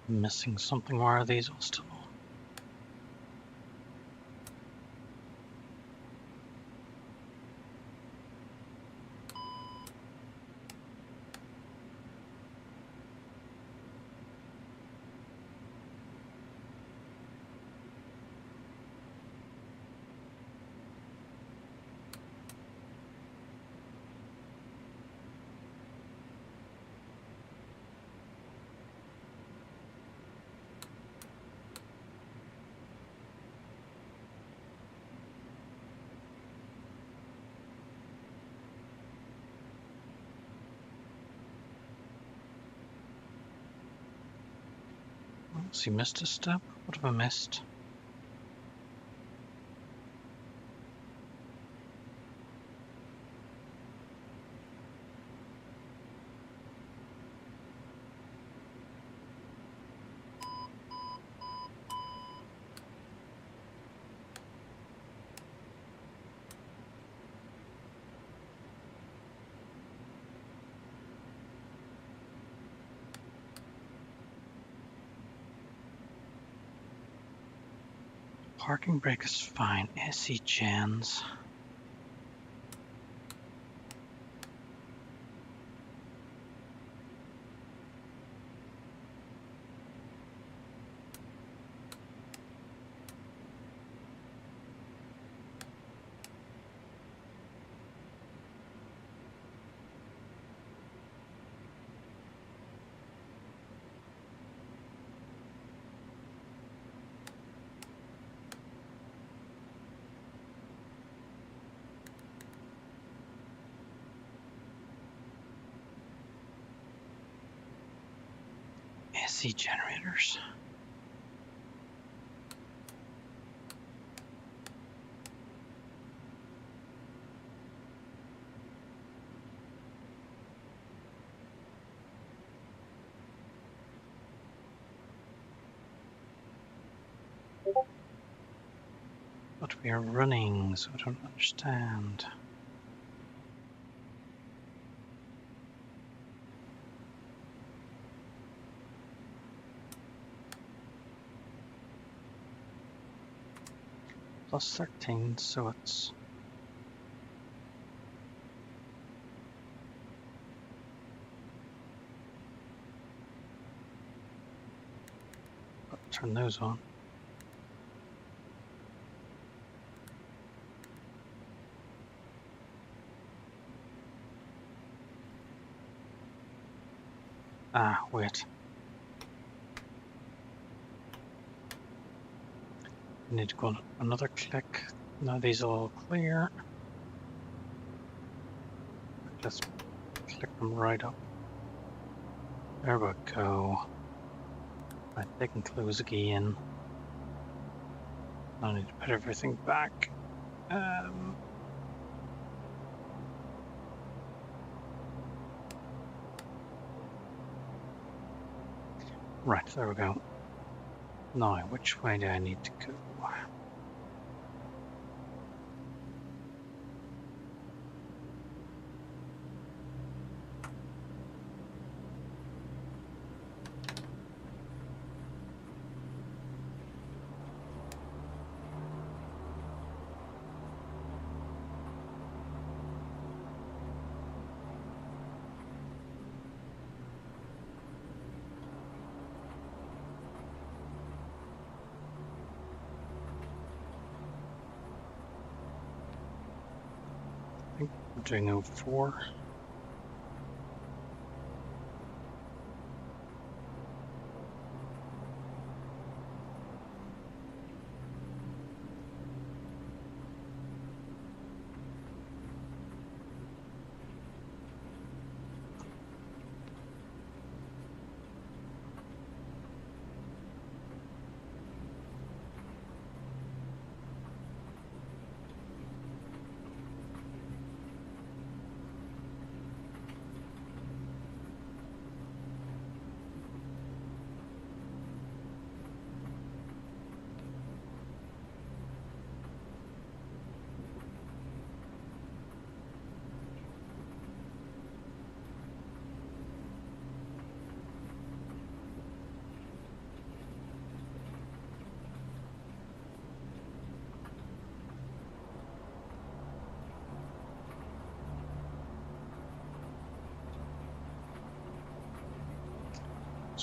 Missing something. Why are these all still? Has he missed a step? What have I missed? Parking brake is fine. SE gens. SE generators. But we are running, so I don't understand. Plus 13, so it's... Turn those on. Ah, wait. I need to go on another click. Now these are all clear. Let's click them right up. There we go. Right, they can close again. I need to put everything back. Right, there we go. Now, which way do I need to go? I think I'm doing 04.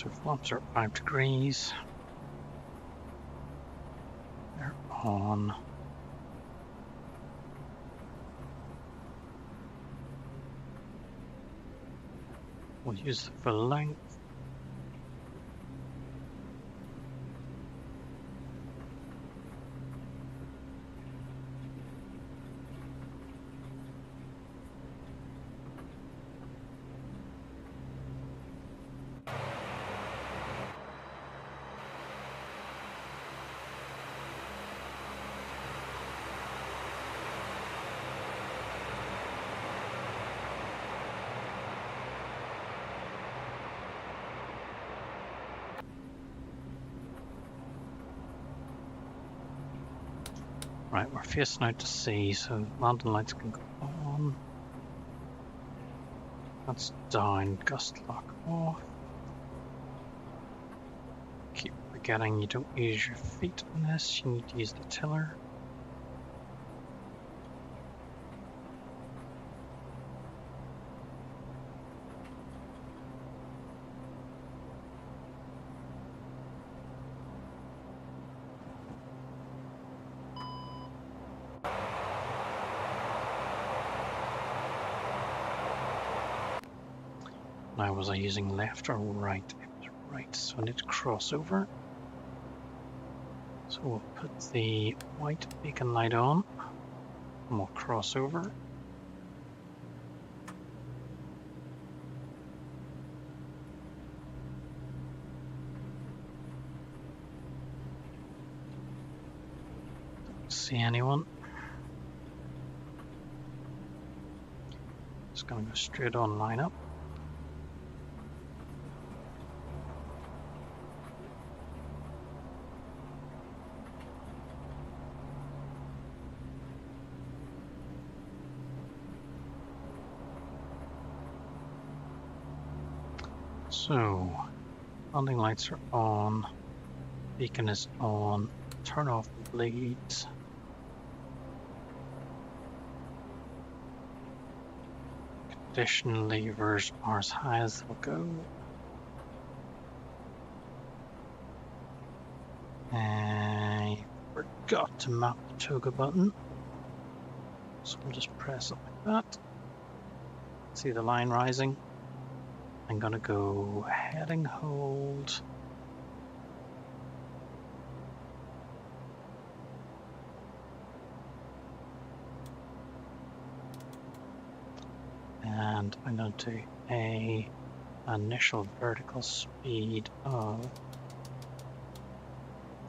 So flaps are 5 degrees. They're on. We'll use the full length. Right, we're facing out to sea, so landing lights can go on. That's down, gust lock off. Keep forgetting you don't use your feet on this, you need to use the tiller. Now, was I using left or right? It was right, so I need to cross over. So we'll put the white beacon light on, and we'll cross over. Don't see anyone. Just gonna go straight on line up. So, landing lights are on, beacon is on, turn off the bleeds. Condition levers are as high as they'll go. I forgot to map the toga button, so we'll just press it like that. See the line rising? I'm gonna go heading hold. And I'm going to do a initial vertical speed of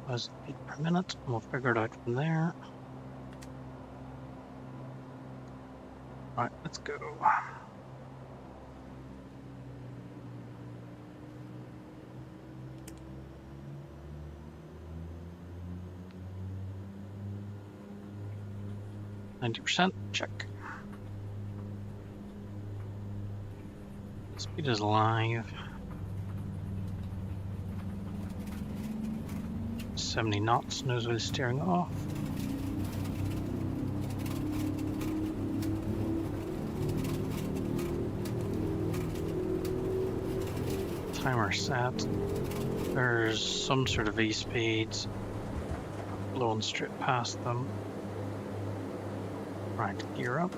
1,000 feet per minute, and we'll figure it out from there. Right, let's go. %, check. Speed is live. 70 knots, nose wheel steering off. Timer set. There's some sort of V-speeds. Blowing straight past them. Right, gear up.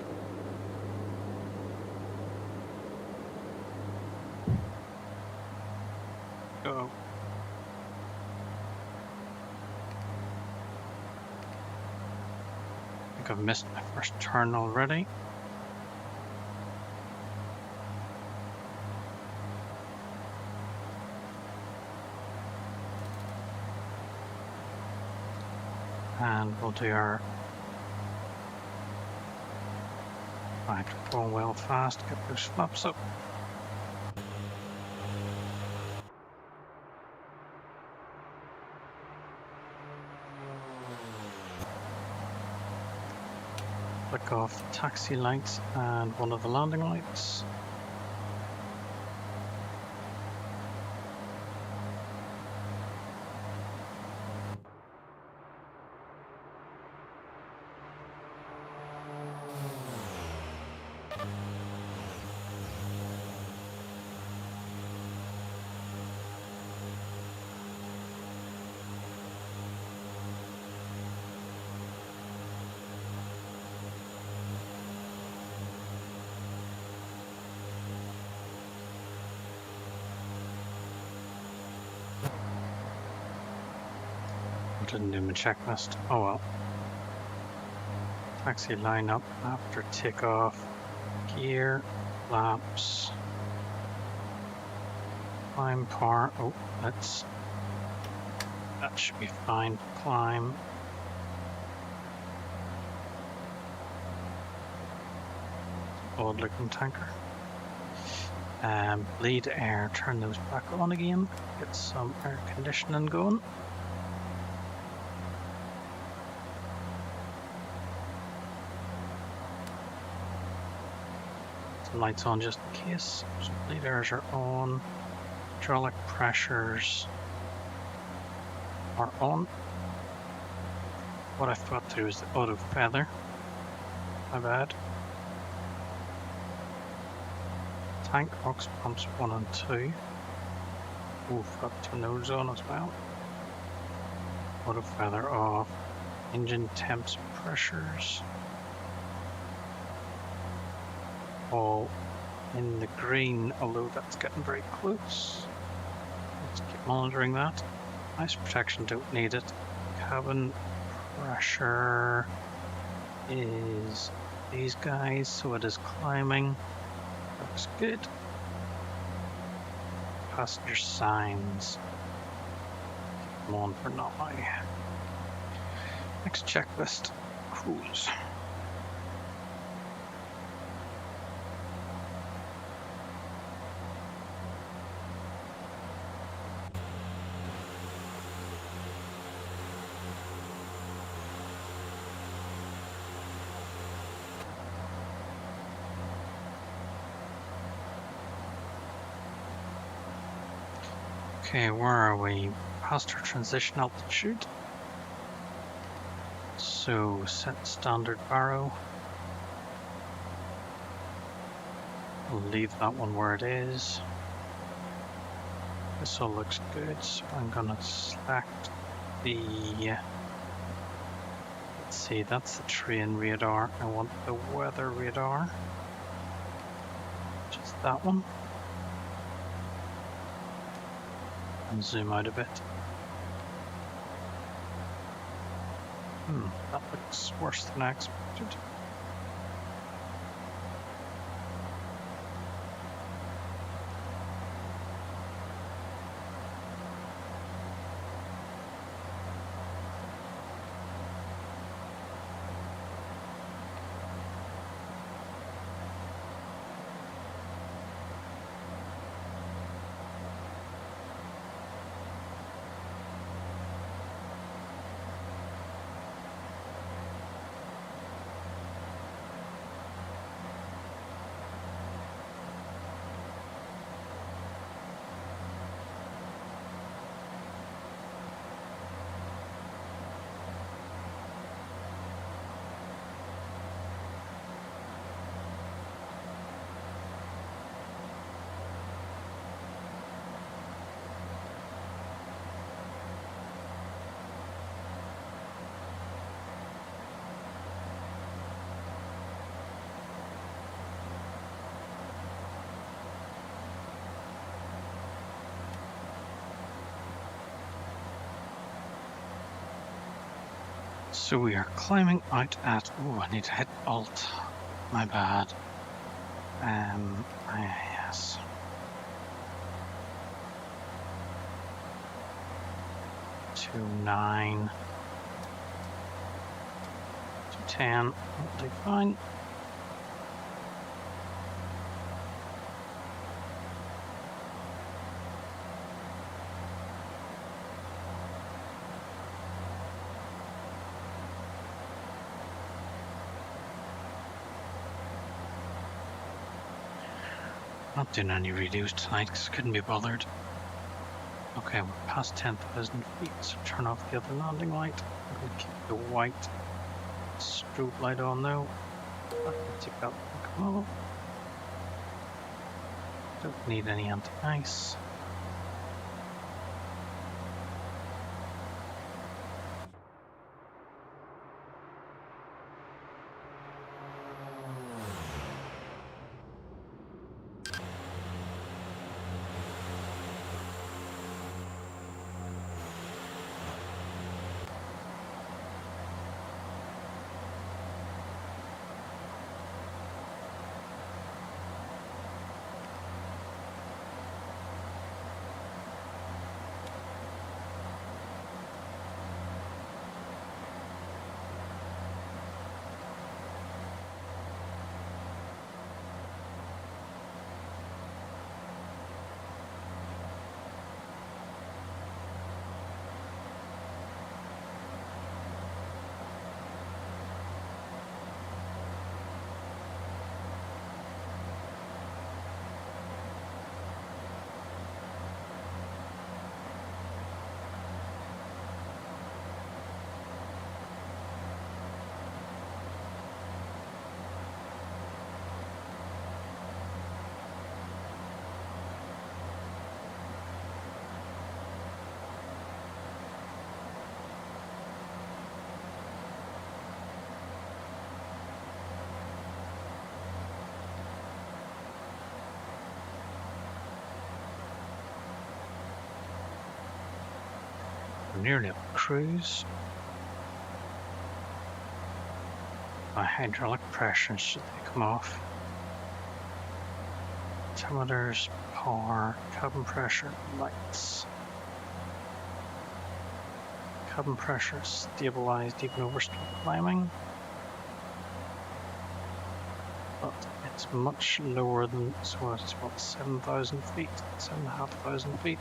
Go. I think I've missed my first turn already. And we'll do our... Right, we're going well fast, get those flaps up. Flick off the taxi lights and one of the landing lights. didn't do my checklist. Oh well. Taxi lineup after takeoff. Gear, laps, climb par. Oh, that should be fine. Climb. Odd looking tanker. Bleed air, turn those back on again. Get some air conditioning going. Some lights on just in case. So bleed airs are on. Hydraulic pressures are on. What I forgot to do is the auto feather. My bad. Tank ox pumps 1 and 2. Oh, forgot to turn those on as well. Auto feather off. Engine temps pressures. All in the green, although that's getting very close. Let's keep monitoring that. Ice protection, don't need it. Cabin pressure is these guys, so it is climbing. Looks good. Passenger signs. Keep them on for now. Next checklist, cruise. Okay, where are we? Past our transition altitude. So set standard barrow. We'll leave that one where it is. This all looks good, so I'm gonna select the let's see, that's the train radar. I want the weather radar, which is that one. And zoom out a bit. That looks worse than I expected. So we are climbing out at, oh, I need to hit Alt, my bad. Yes. To 9, to 10, that'll do fine. Not doing any redos tonight because I couldn't be bothered. Okay, we're past 10,000 feet, so turn off the other landing light. I'm going to keep the white strobe light on though. I'm going to take that one off. Don't need any anti-ice. Nearly on cruise. My hydraulic pressure, should they come off? Thermometers, power, cabin pressure, lights. Cabin pressure stabilized even over steep climbing. But it's much lower than, so it's about 7,000 feet, 7,500 feet.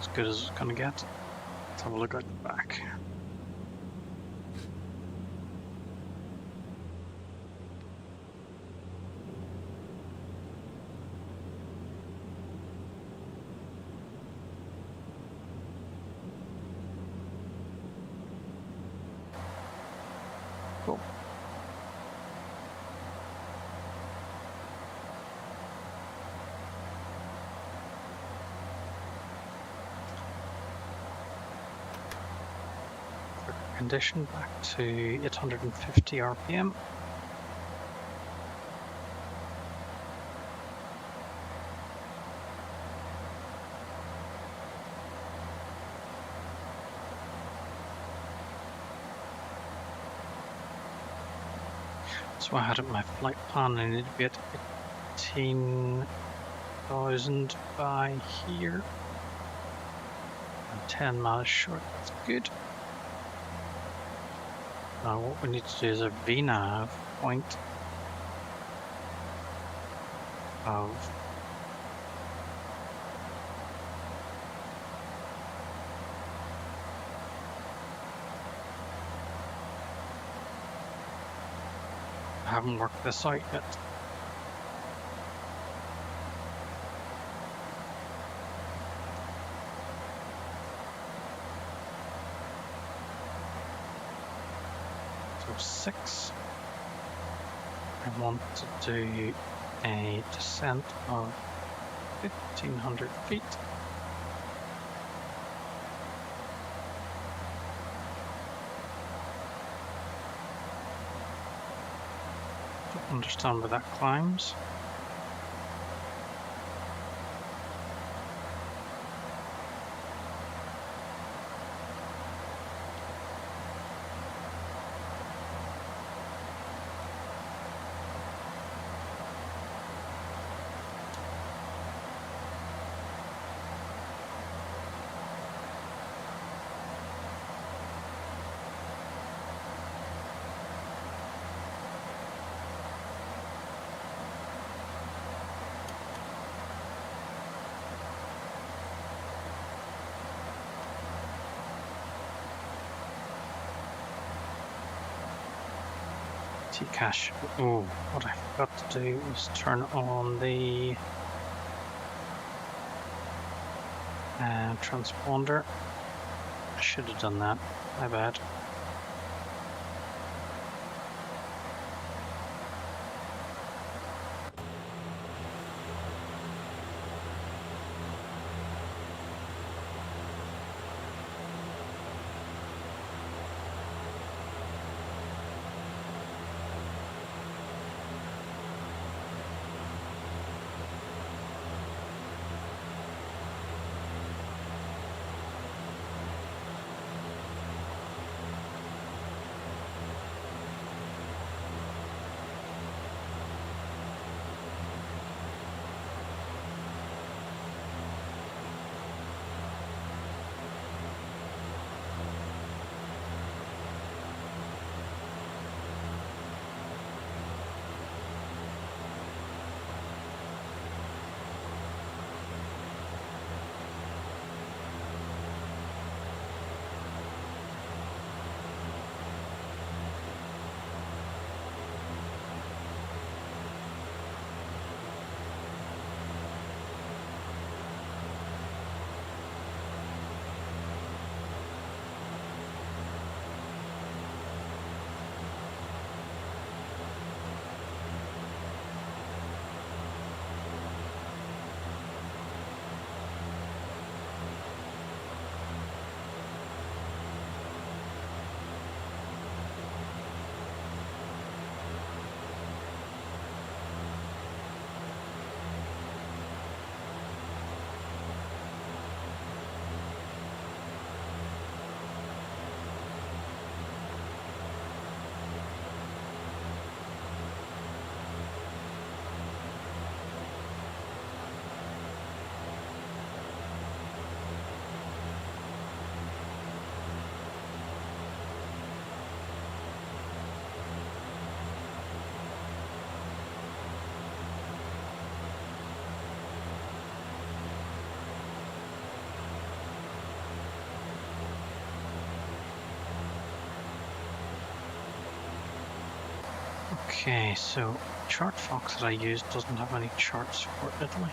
As good as it's gonna get. Let's have a look at the back. Cool. Condition back to 850 RPM. So I had it in my flight plan, I need to be at 18,000 by here. I'm 10 miles short, that's good. Now what we need to do is a VNav point of I haven't worked this out yet. So 6. I want to do a descent of 1,500 feet. Don't understand where that climbs. Cache. Oh, what I forgot to do was turn on the transponder. I should have done that. My bad. Okay, so chart fox that I used doesn't have any charts for Italy.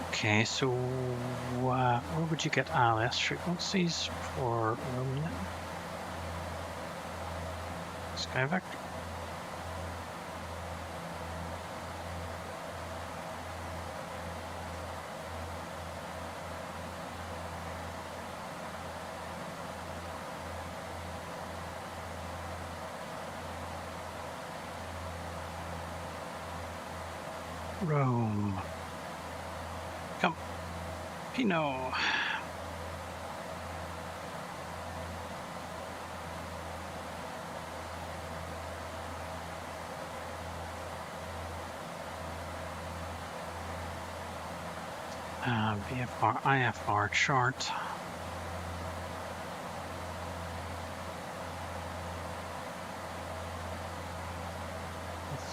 Okay, so where would you get ALS frequencies for roaming? Sky Vector. Rome. Come, Pinot. VFR, IFR chart.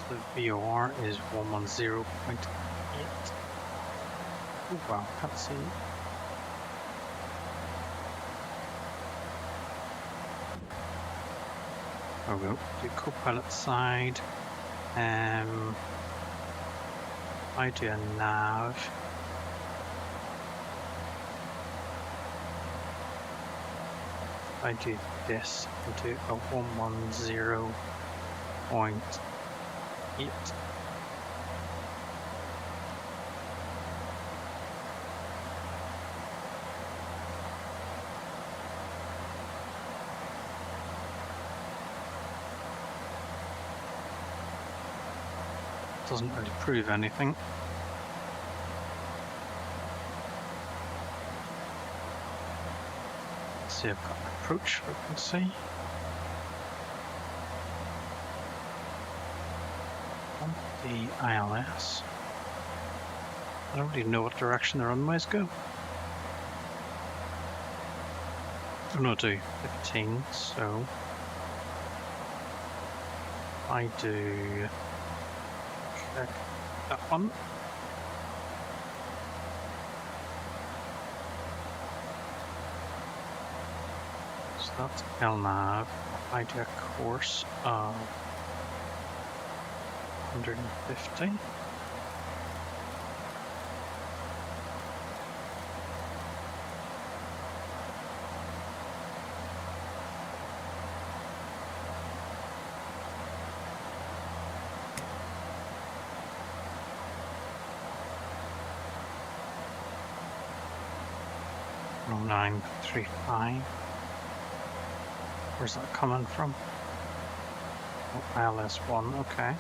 The VOR is 110.8. Oh wow, can't see. There we go. Do co-pilot side. I do a nav. I do this. I do a 110.8. Doesn't really prove anything. Let's see, I've got an approach frequency. On the ILS. I don't really know what direction the runways go. Oh no, I do 15, so I do check that one. So that's LNAV. I do a course of 150. Oh, 935. Where's that coming from? Oh, ILS1, okay.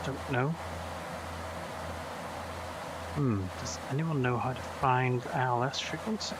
Don't know. Does anyone know how to find ILS frequency?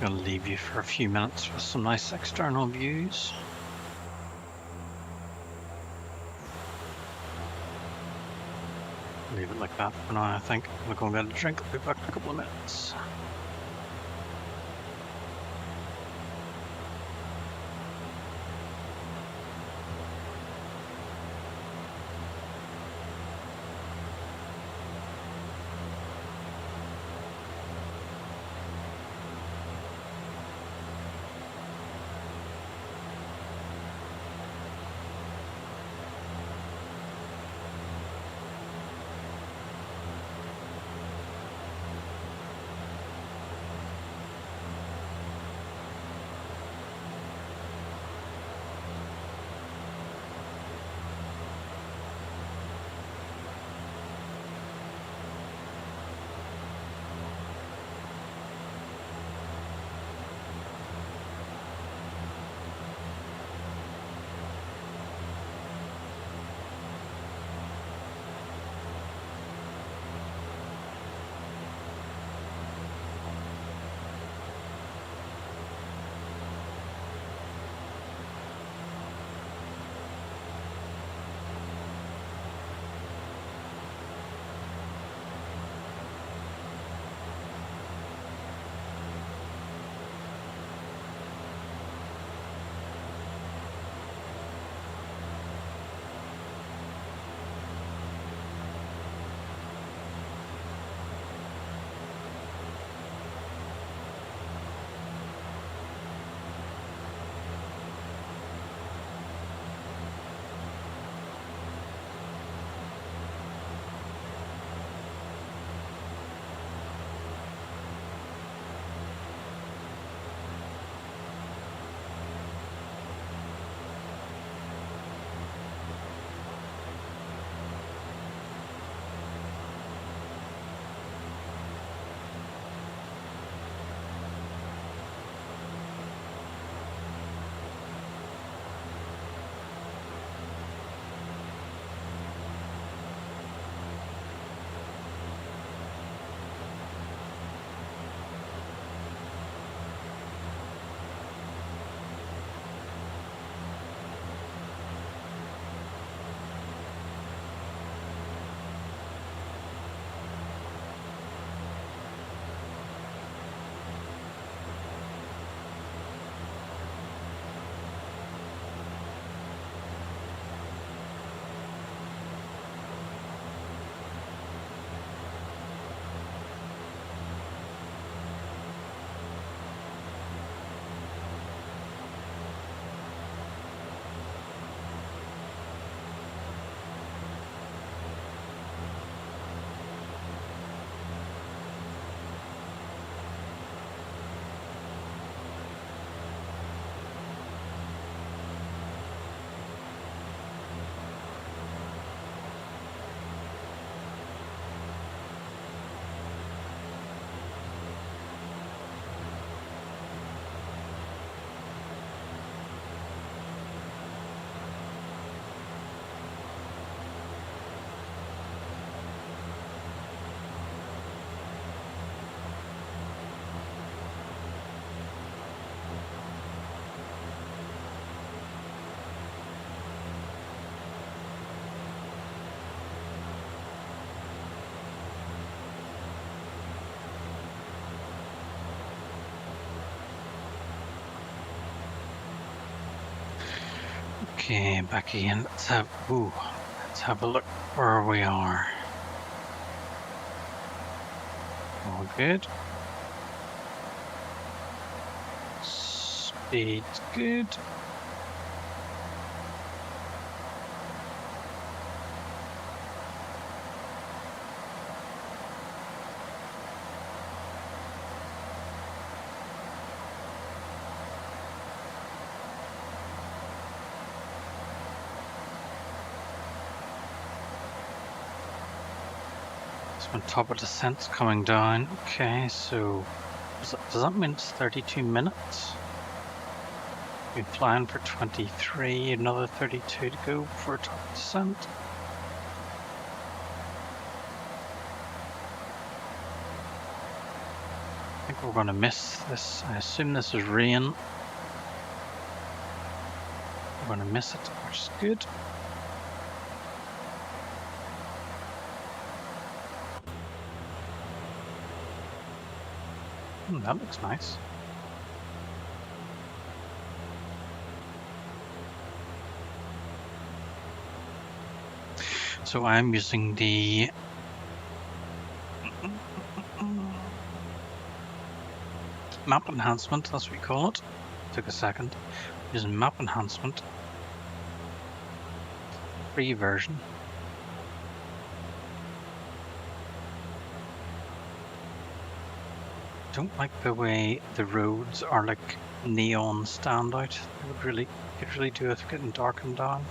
Gonna leave you for a few minutes with some nice external views. Leave it like that for now, I think. I'm gonna go and get a drink. I'll be back in a couple of minutes. Okay, back again. Let's have a look where we are. All good. Speed's good. On top of descent's coming down. Okay, so does that mean it's 32 minutes? We've been flying for 23, another 32 to go for top descent. I think we're going to miss this. I assume this is rain. We're going to miss it, which is good. That looks nice. So I'm using the map enhancement, that's what we call it. Took a second. Using map enhancement. Free version. Don't like the way the roads are like neon standout. It could really do with getting darkened down.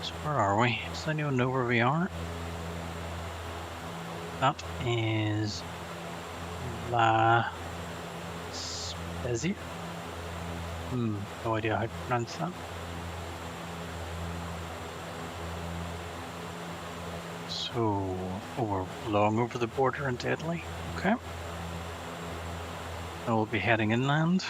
So where are we? Does anyone know where we are? That is La Spezia. No idea how to pronounce that. So, we're long over the border into Italy. Okay. Now we'll be heading inland.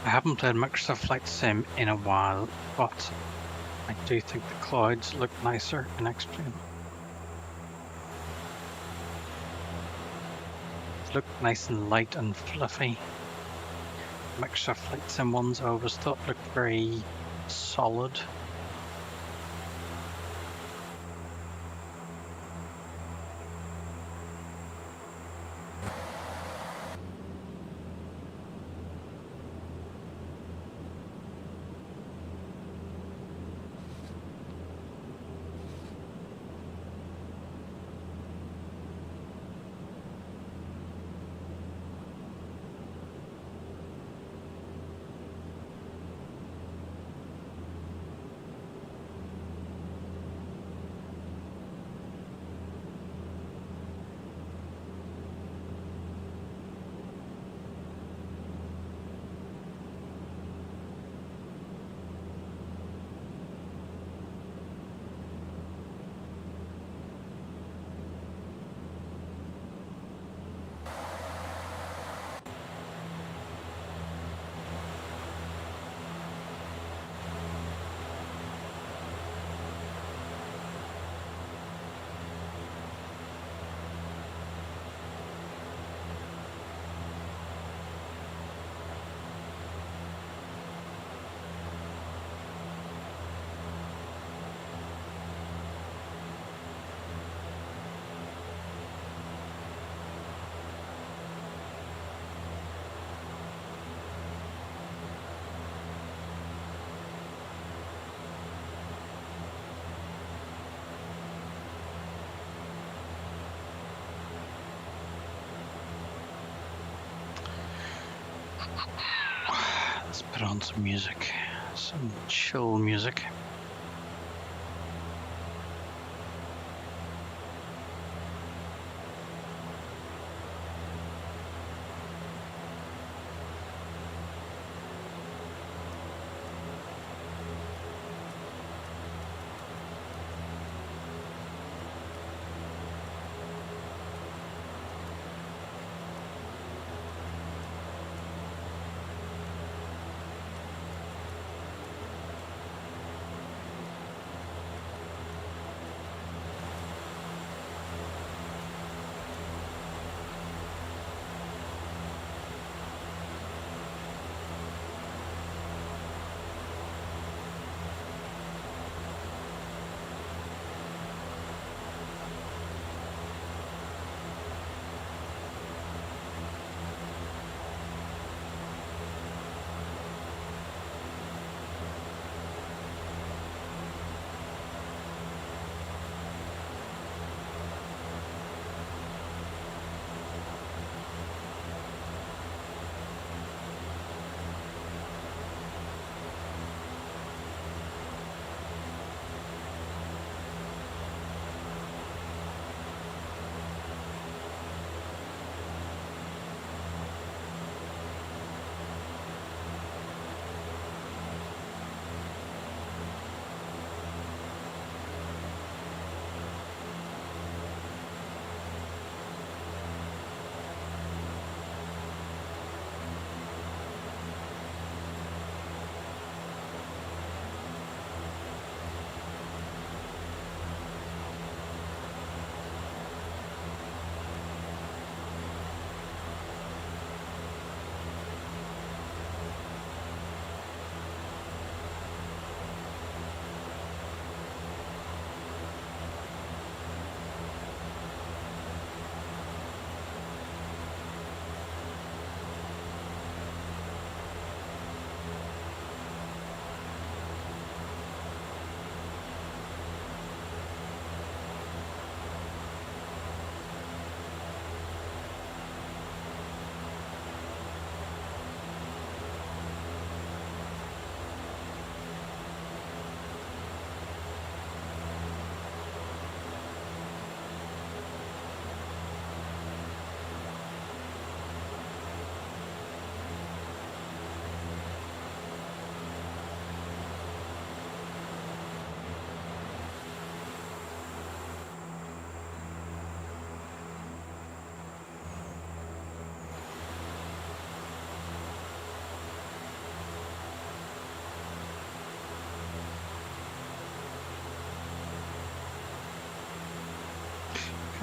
I haven't played Microsoft Flight Sim in a while, but I do think the clouds look nicer in X-Plane. They look nice and light and fluffy. Microsoft Flight Sim ones I always thought looked very solid. Let's put on some music, some chill music.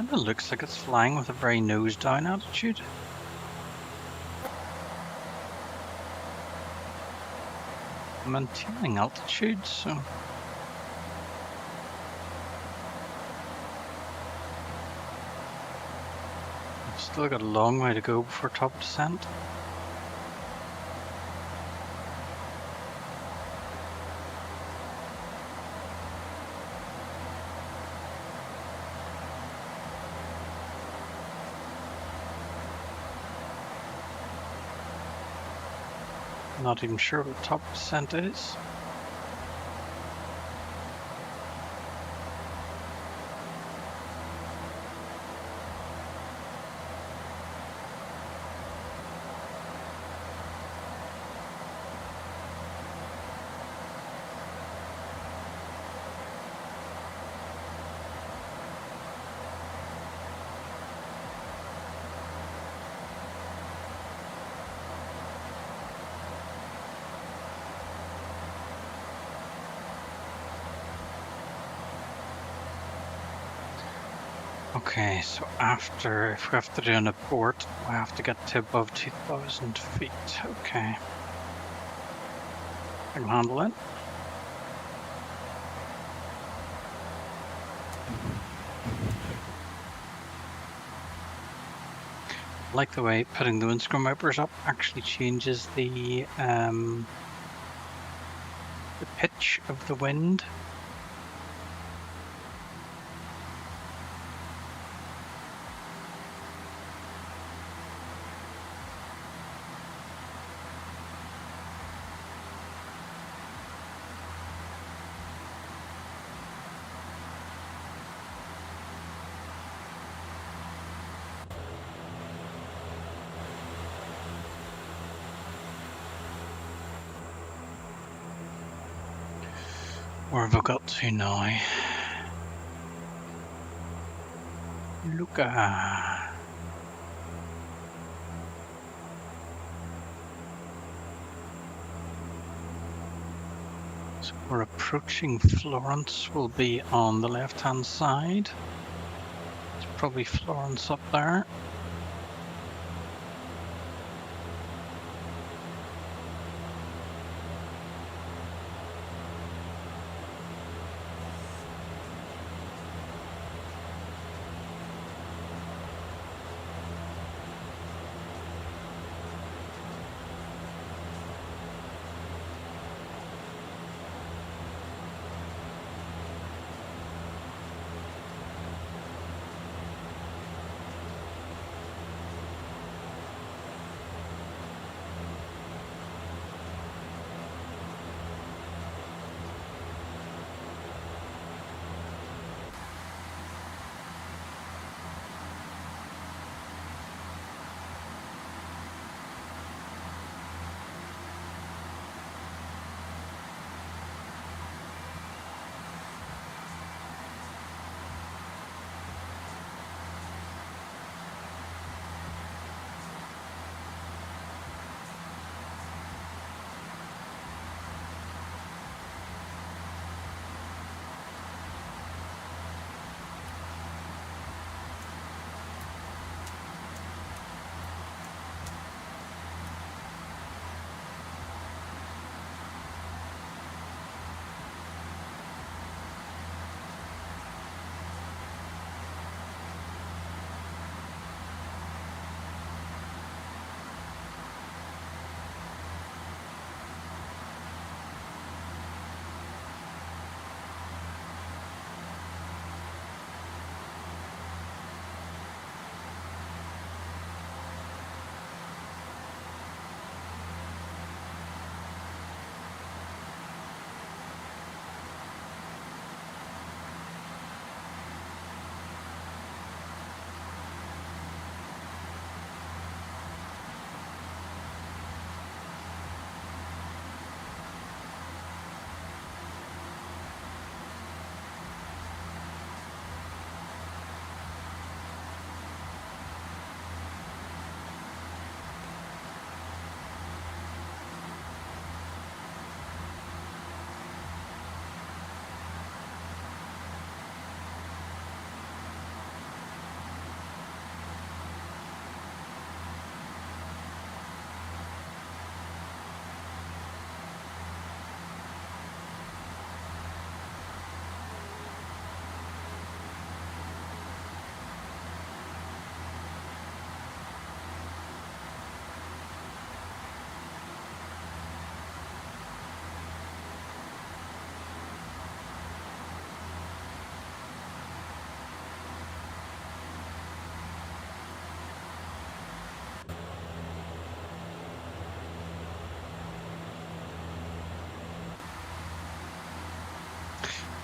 Kind of looks like it's flying with a very nose down attitude. Maintaining altitude, so I've still got a long way to go before top descent. Not even sure what top descent is. Okay, so if we have to do an abort, we have to get to above 2,000 feet. Okay. I can handle it. I like the way putting the windscreen wipers up actually changes the pitch of the wind. Where have I got to now? Luca. So we're approaching Florence. We'll be on the left-hand side. It's probably Florence up there.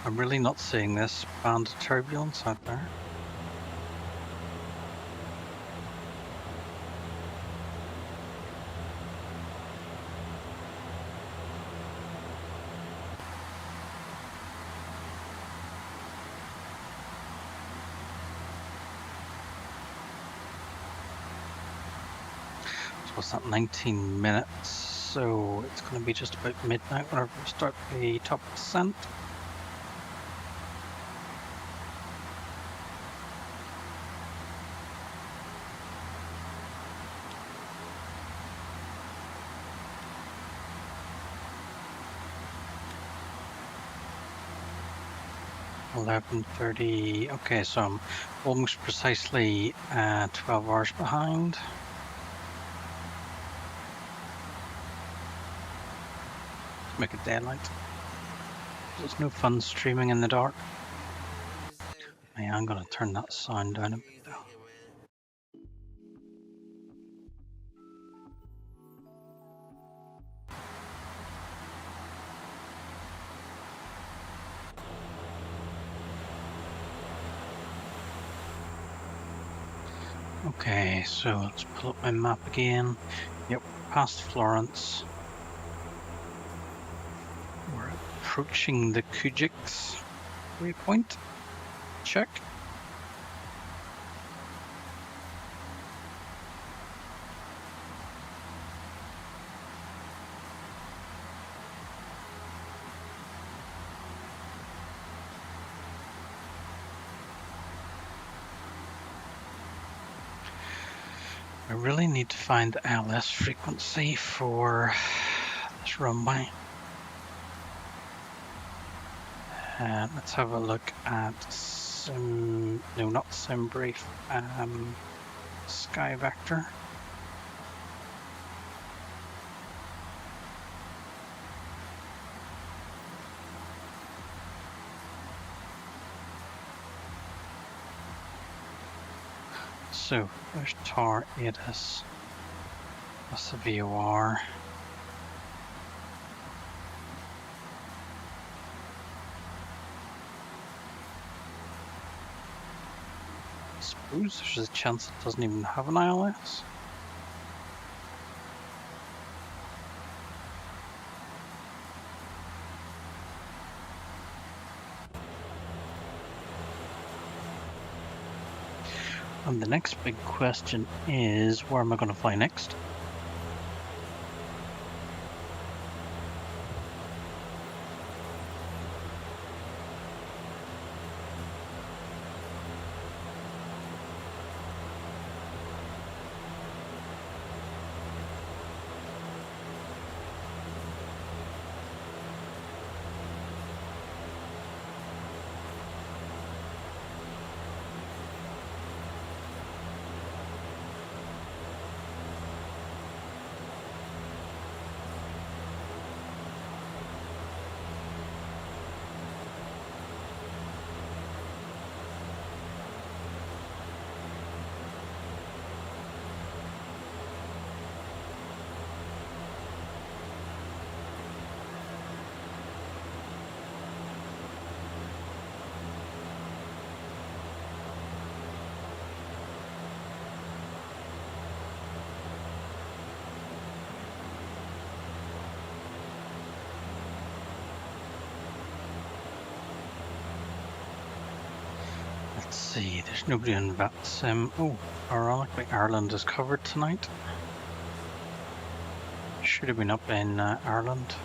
I'm really not seeing this band of turbulence out there. So what's that, 19 minutes? So it's going to be just about midnight whenever we start the top descent. $11:30. Okay, so I'm almost precisely 12 hours behind. Let's make it daylight. There's no fun streaming in the dark. Yeah, I'm gonna turn that sound down a bit though. Okay, so let's pull up my map again. Yep, past Florence. We're approaching the Kujix waypoint. Check. I really need to find the LS frequency for this runway. Let's have a look at not SimBrief, Sky Vector. So there's Tar ADIS. That's the VOR. I suppose there's a chance it doesn't even have an ILS. And the next big question is, where am I going to fly next? Let's see, there's nobody in that sim. Oh, ironically, Ireland is covered tonight. Should have been up in Ireland.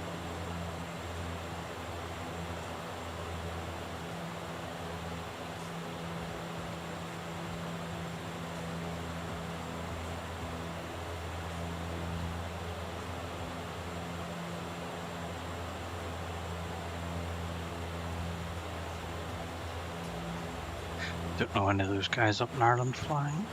Don't know any of those guys up in Ireland flying.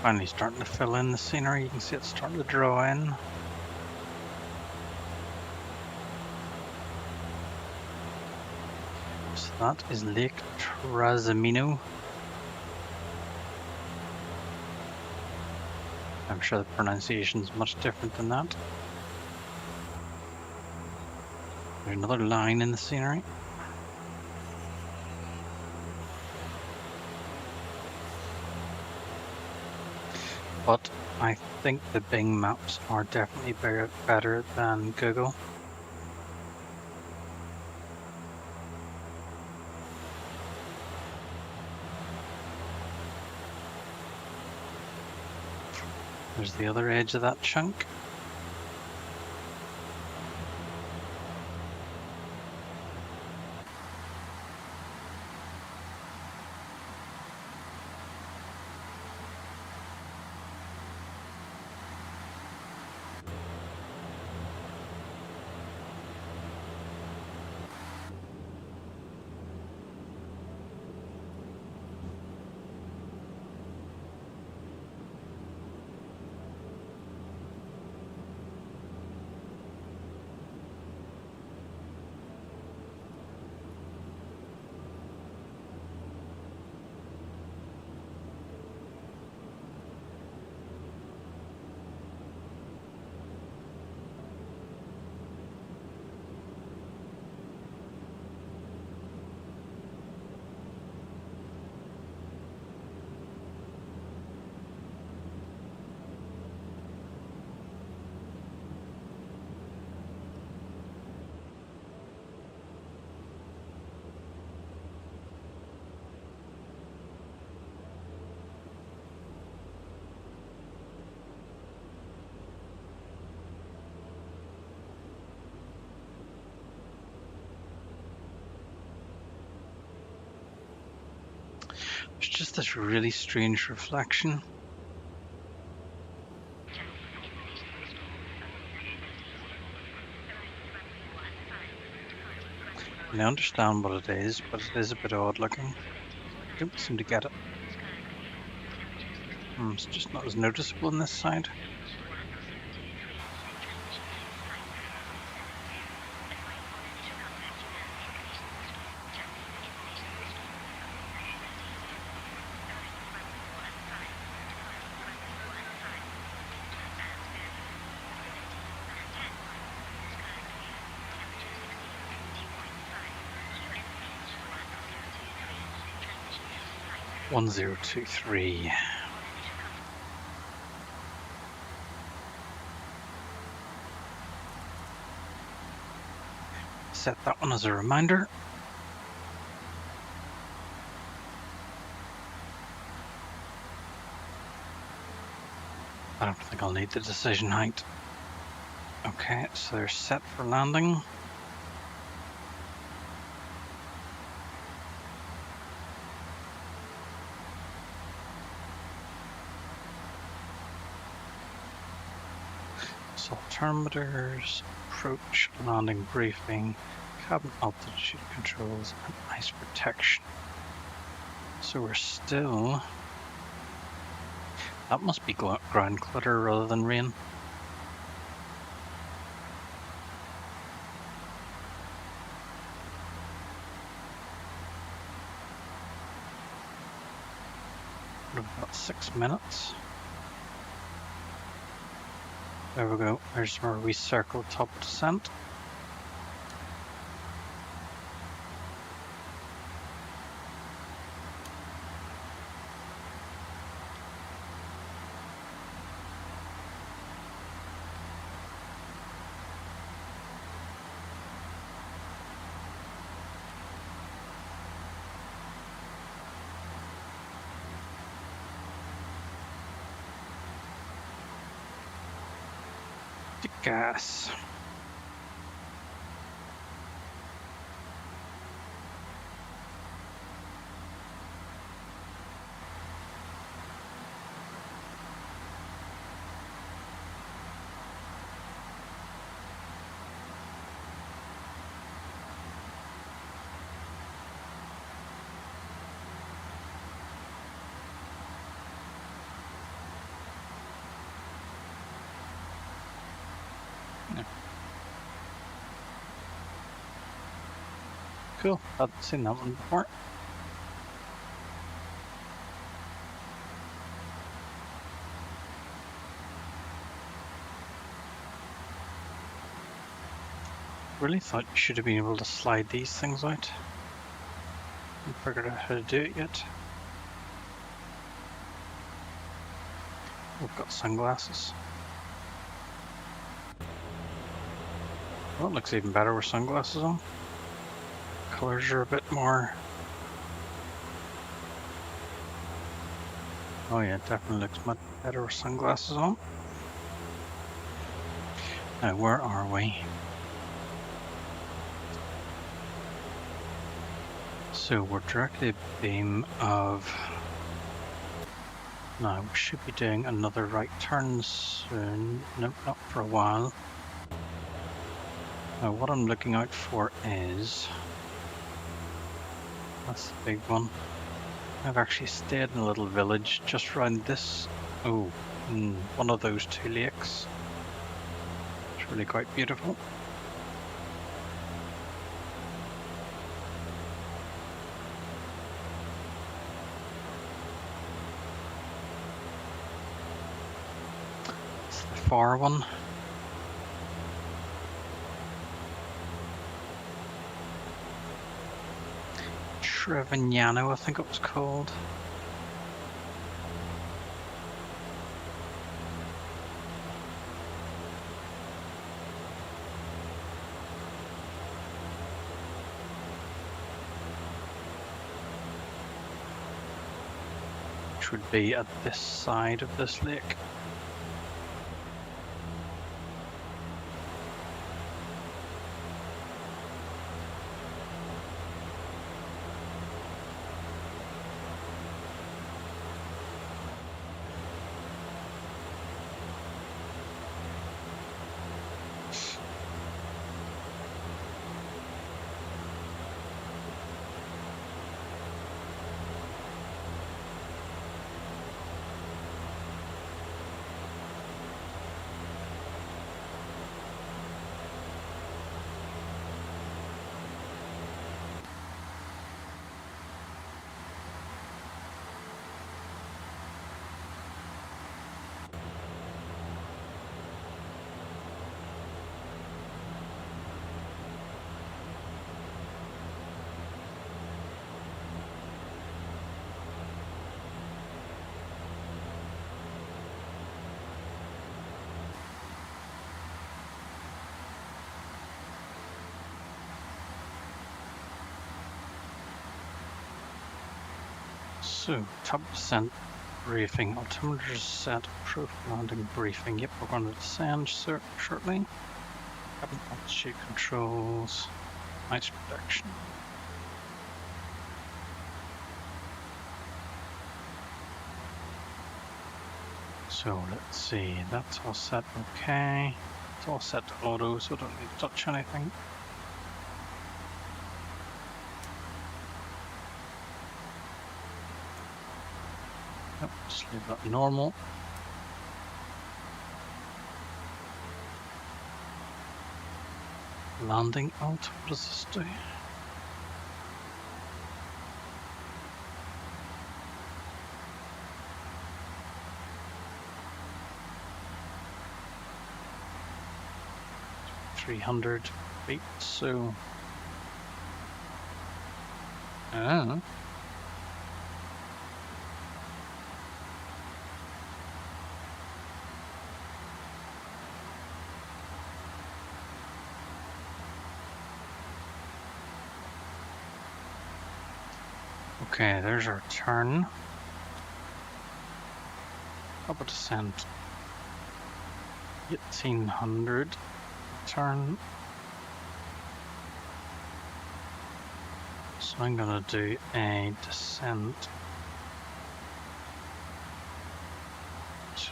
Finally starting to fill in the scenery. You can see it's starting to draw in. So that is Lake Trasimeno. I'm sure the pronunciation is much different than that. There's another line in the scenery. But I think the Bing maps are definitely better than Google. There's the other edge of that chunk. There's just this really strange reflection. I understand what it is, but it is a bit odd looking. I don't seem to get it. It's just not as noticeable on this side. (1023). Set that one as a reminder. I don't think I'll need the decision height. Okay, so they're set for landing. Altimeters, approach, landing briefing, cabin altitude controls, and ice protection. So we're still... That must be ground clutter rather than rain. We've got 6 minutes. There we go. There's where we circle top descent. The gas. Cool, hadn't seen that one before. Really thought you should have been able to slide these things out. Haven't figured out how to do it yet. We've got sunglasses. Well, it looks even better with sunglasses on. Colors are a bit more... Oh yeah, it definitely looks much better with sunglasses on. Now, where are we? So we're directly beam of... Now, we should be doing another right turn soon. Nope, not for a while. Now, what I'm looking out for is... That's the big one. I've actually stayed in a little village just around this... Oh, one of those two lakes. It's really quite beautiful. It's the far one. Trevignano, I think it was called. Which would be at this side of this lake. So, top descent briefing, altimeter set, proof landing briefing. Yep, we're going to descend shortly. Cabin altitude controls, ice protection. So let's see, that's all set okay. It's all set to auto, so I don't need to touch anything. Yep, just leave that normal. Landing alt, what does this do? .300 feet, so... Okay, there's our turn. Up a descent. 1800 turn. So I'm gonna do a descent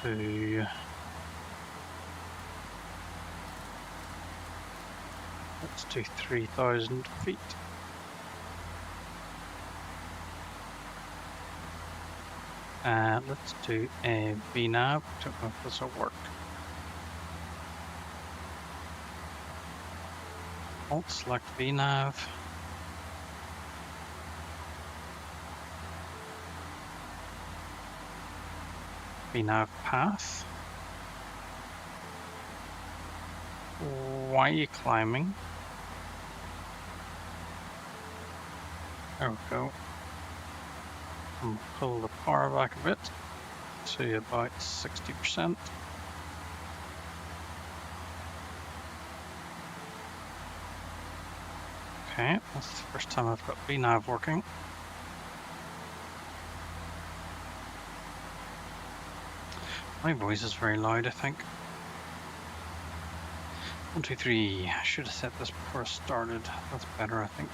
to let's do 3,000 feet. Let's do a VNAV. Don't know if this will work. Alt select VNAV. VNav path. Why are you climbing? There we go. And pull the power back a bit to about 60%. Okay, that's the first time I've got VNav working. My voice is very loud, I think. 1, 2, 3. I should have set this before I started. That's better, I think.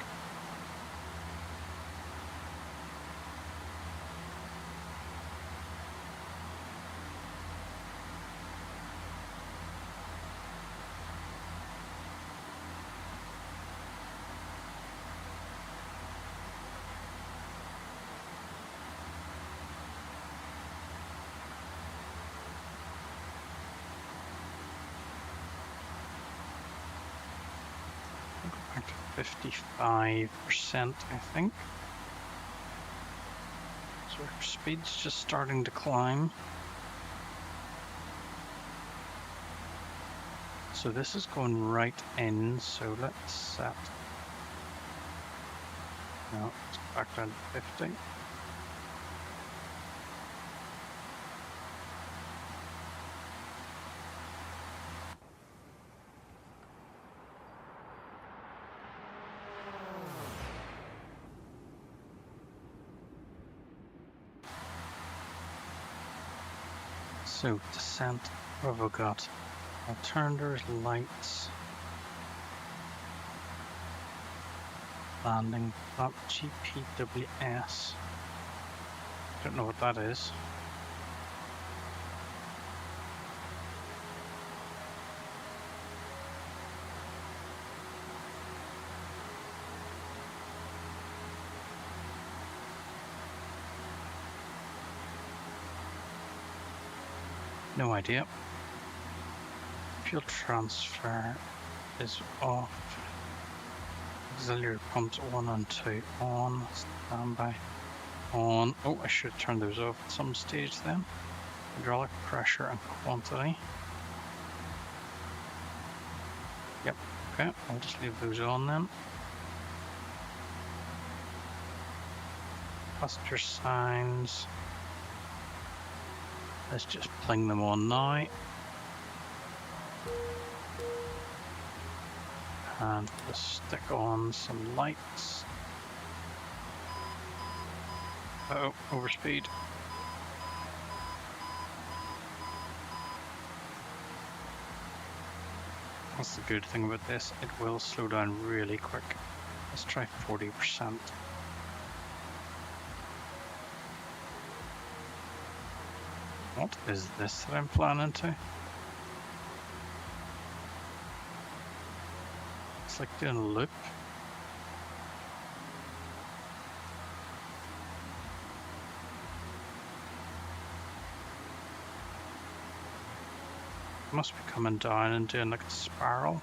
Back to 55%, I think. So our speed's just starting to climb. So this is going right in, so let's set. No, let's go back down to 50. So descent, what have we got? Alternators, lights, landing, flap, GPWS. Don't know what that is. No idea. Fuel transfer is off. Auxiliary pumps 1 and 2 on. Standby on. Oh, I should turn those off at some stage then. Hydraulic pressure and quantity. Yep, okay, I'll just leave those on then. Passenger signs. Let's just pling them on now. And just stick on some lights. Uh-oh, overspeed. That's the good thing about this, it will slow down really quick. Let's try 40%. What is this that I'm planning to? It's like doing a loop. Must be coming down and doing like a spiral.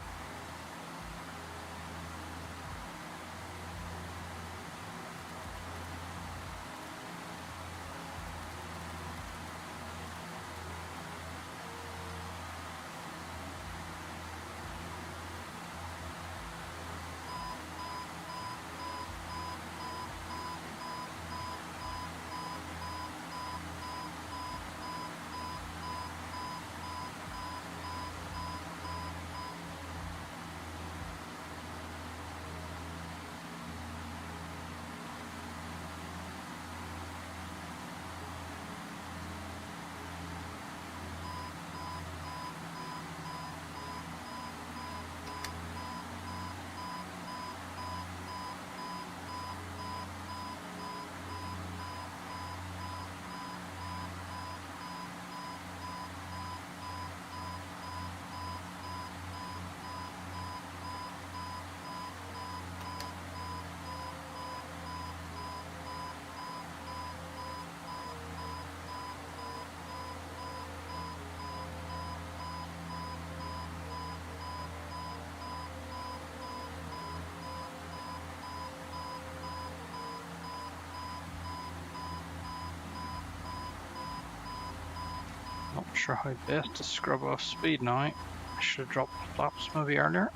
sure how best to scrub off speed now. I should have dropped the flaps maybe earlier.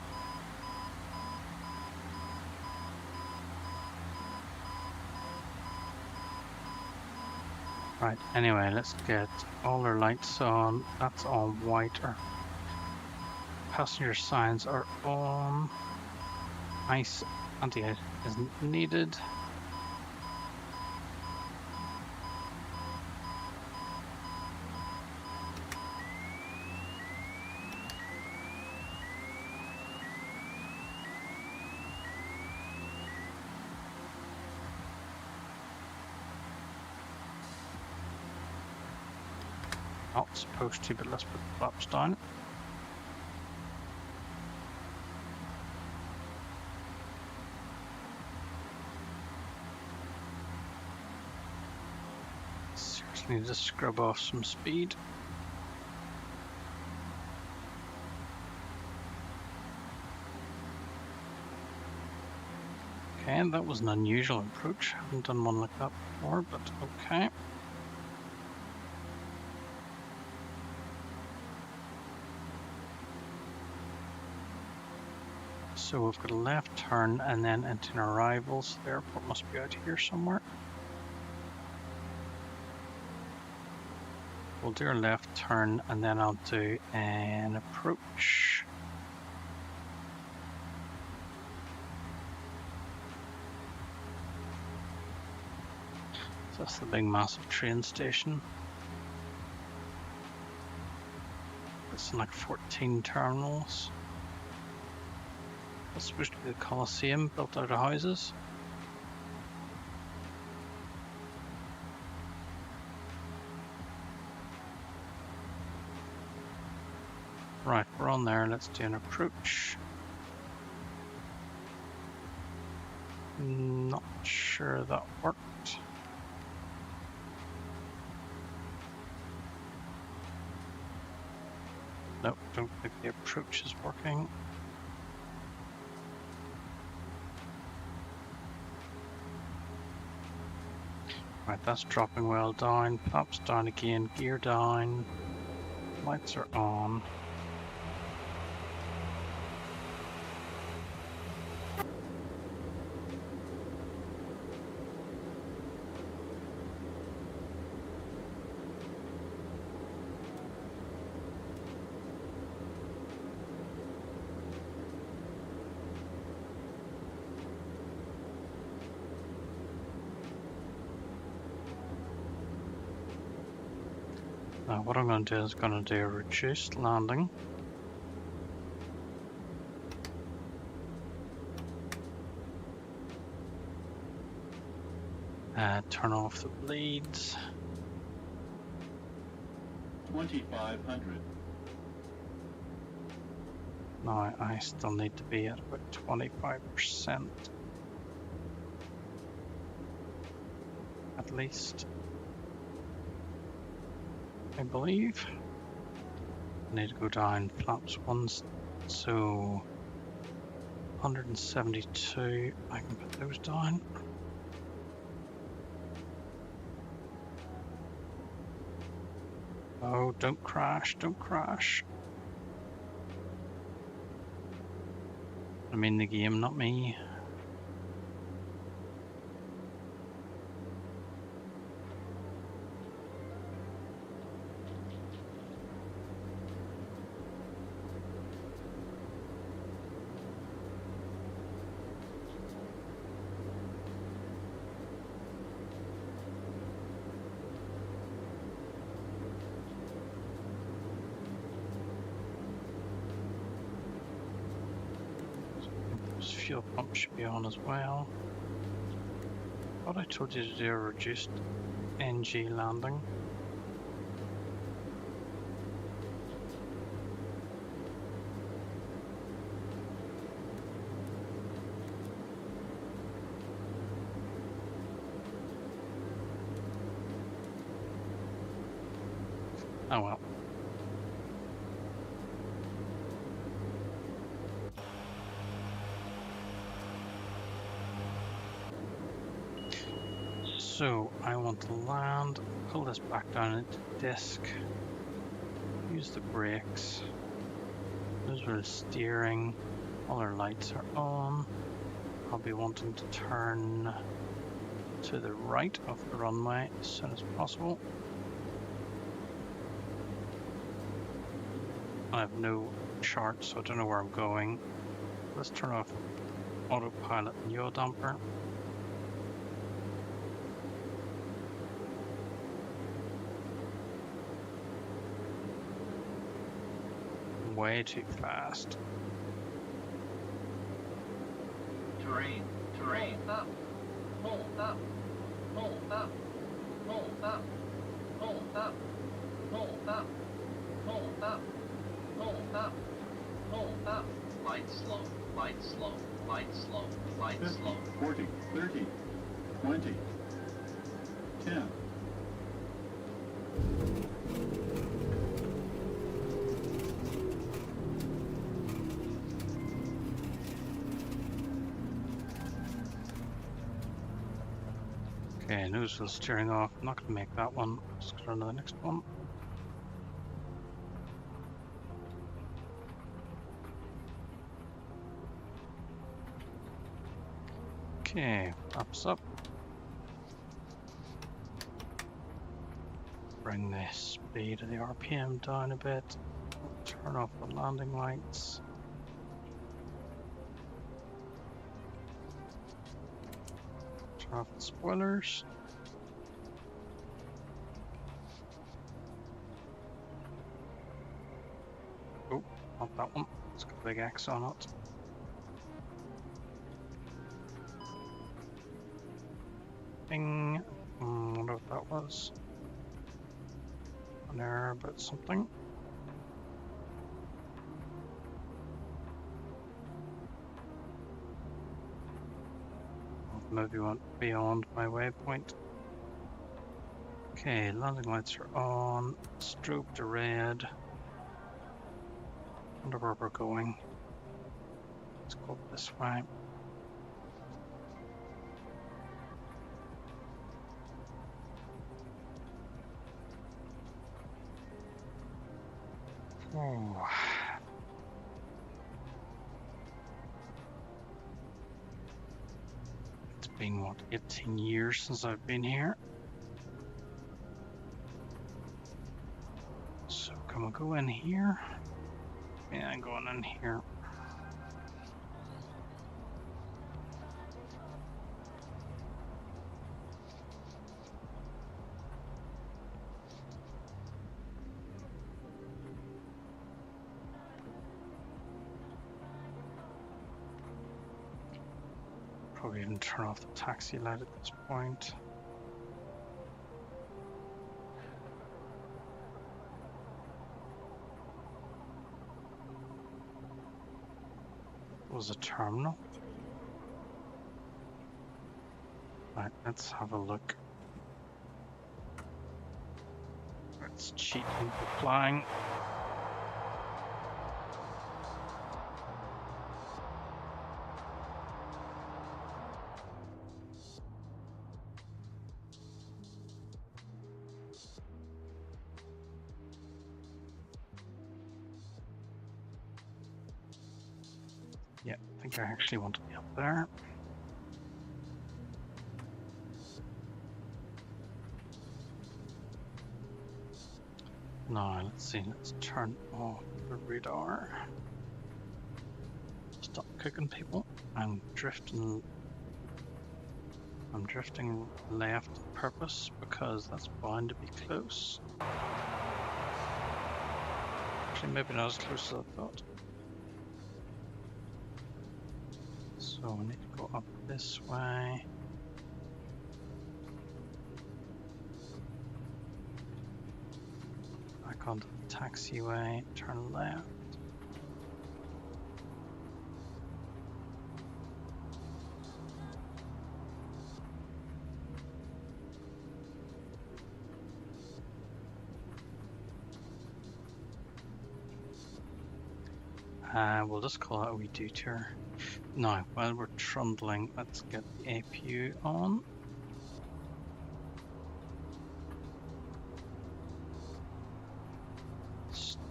Right, anyway, let's get all our lights on. That's on white. Our passenger signs are on. Ice anti-hit isn't needed. Not supposed to, but let's put the flaps down. Seriously, need to scrub off some speed. Okay, that was an unusual approach. Haven't done one like that before, but okay. So we've got a left turn and then into an arrival, so the airport must be out here somewhere. We'll do a left turn and then I'll do an approach. So that's the big massive train station. It's like 14 terminals. That's supposed to be the Colosseum built out of houses. Right, we're on there. Let's do an approach. Not sure that worked. Nope, don't think the approach is working. Right, that's dropping well down. Flaps down again, gear down. Lights are on. Now what I'm going to do is going to do a reduced landing. Turn off the bleeds. 2500. Now I still need to be at about 25%. At least. I believe. I need to go down flaps once, so 172, I can put those down. Oh, don't crash, don't crash. I mean the game, not me. Fuel pump should be on as well. Thought I told you to do a reduced NG landing. Oh well. So I want to land, pull this back down into disk. use the brakes. Those are steering. All our lights are on. I'll be wanting to turn to the right of the runway as soon as possible. I have no chart, so I don't know where I'm going. Let's turn off autopilot and yaw damper. Way too fast. Terrain. Up. Pull up. Pull up. Pull up. Pull up. Pull up. Pull up. Pull up. Pull up. Light slow. Light slow. Light slow. Light 50, slow. 40, 30, 20, 10. Okay, nose wheel steering off. I'm not going to make that one. Just go on to the next one. Okay, wraps up. Bring the speed of the RPM down a bit. Turn off the landing lights. Turn off the spoilers. Oh, not that one. It's got a big X on it. Bing. Wonder what that was. An error about something. Maybe went beyond my waypoint. Okay, landing lights are on. Strobe to red. Wonder where we're going. Let's go this way. Oh. It's been, what, 18 years since I've been here. So can we go in here? Yeah, I'm going in here. Probably even turn off the taxi light at this point. Was a terminal. Right, let's have a look. Let's cheat into flying. Yeah, I think I actually want to be up there. Now, let's see, let's turn off the radar. Stop cooking people. I'm drifting left on purpose because that's bound to be close. Actually, maybe not as close as I thought. So we need to go up this way. Back onto the taxiway, turn left. We'll just call it a wee detour. Now, while we're trundling, let's get the APU on.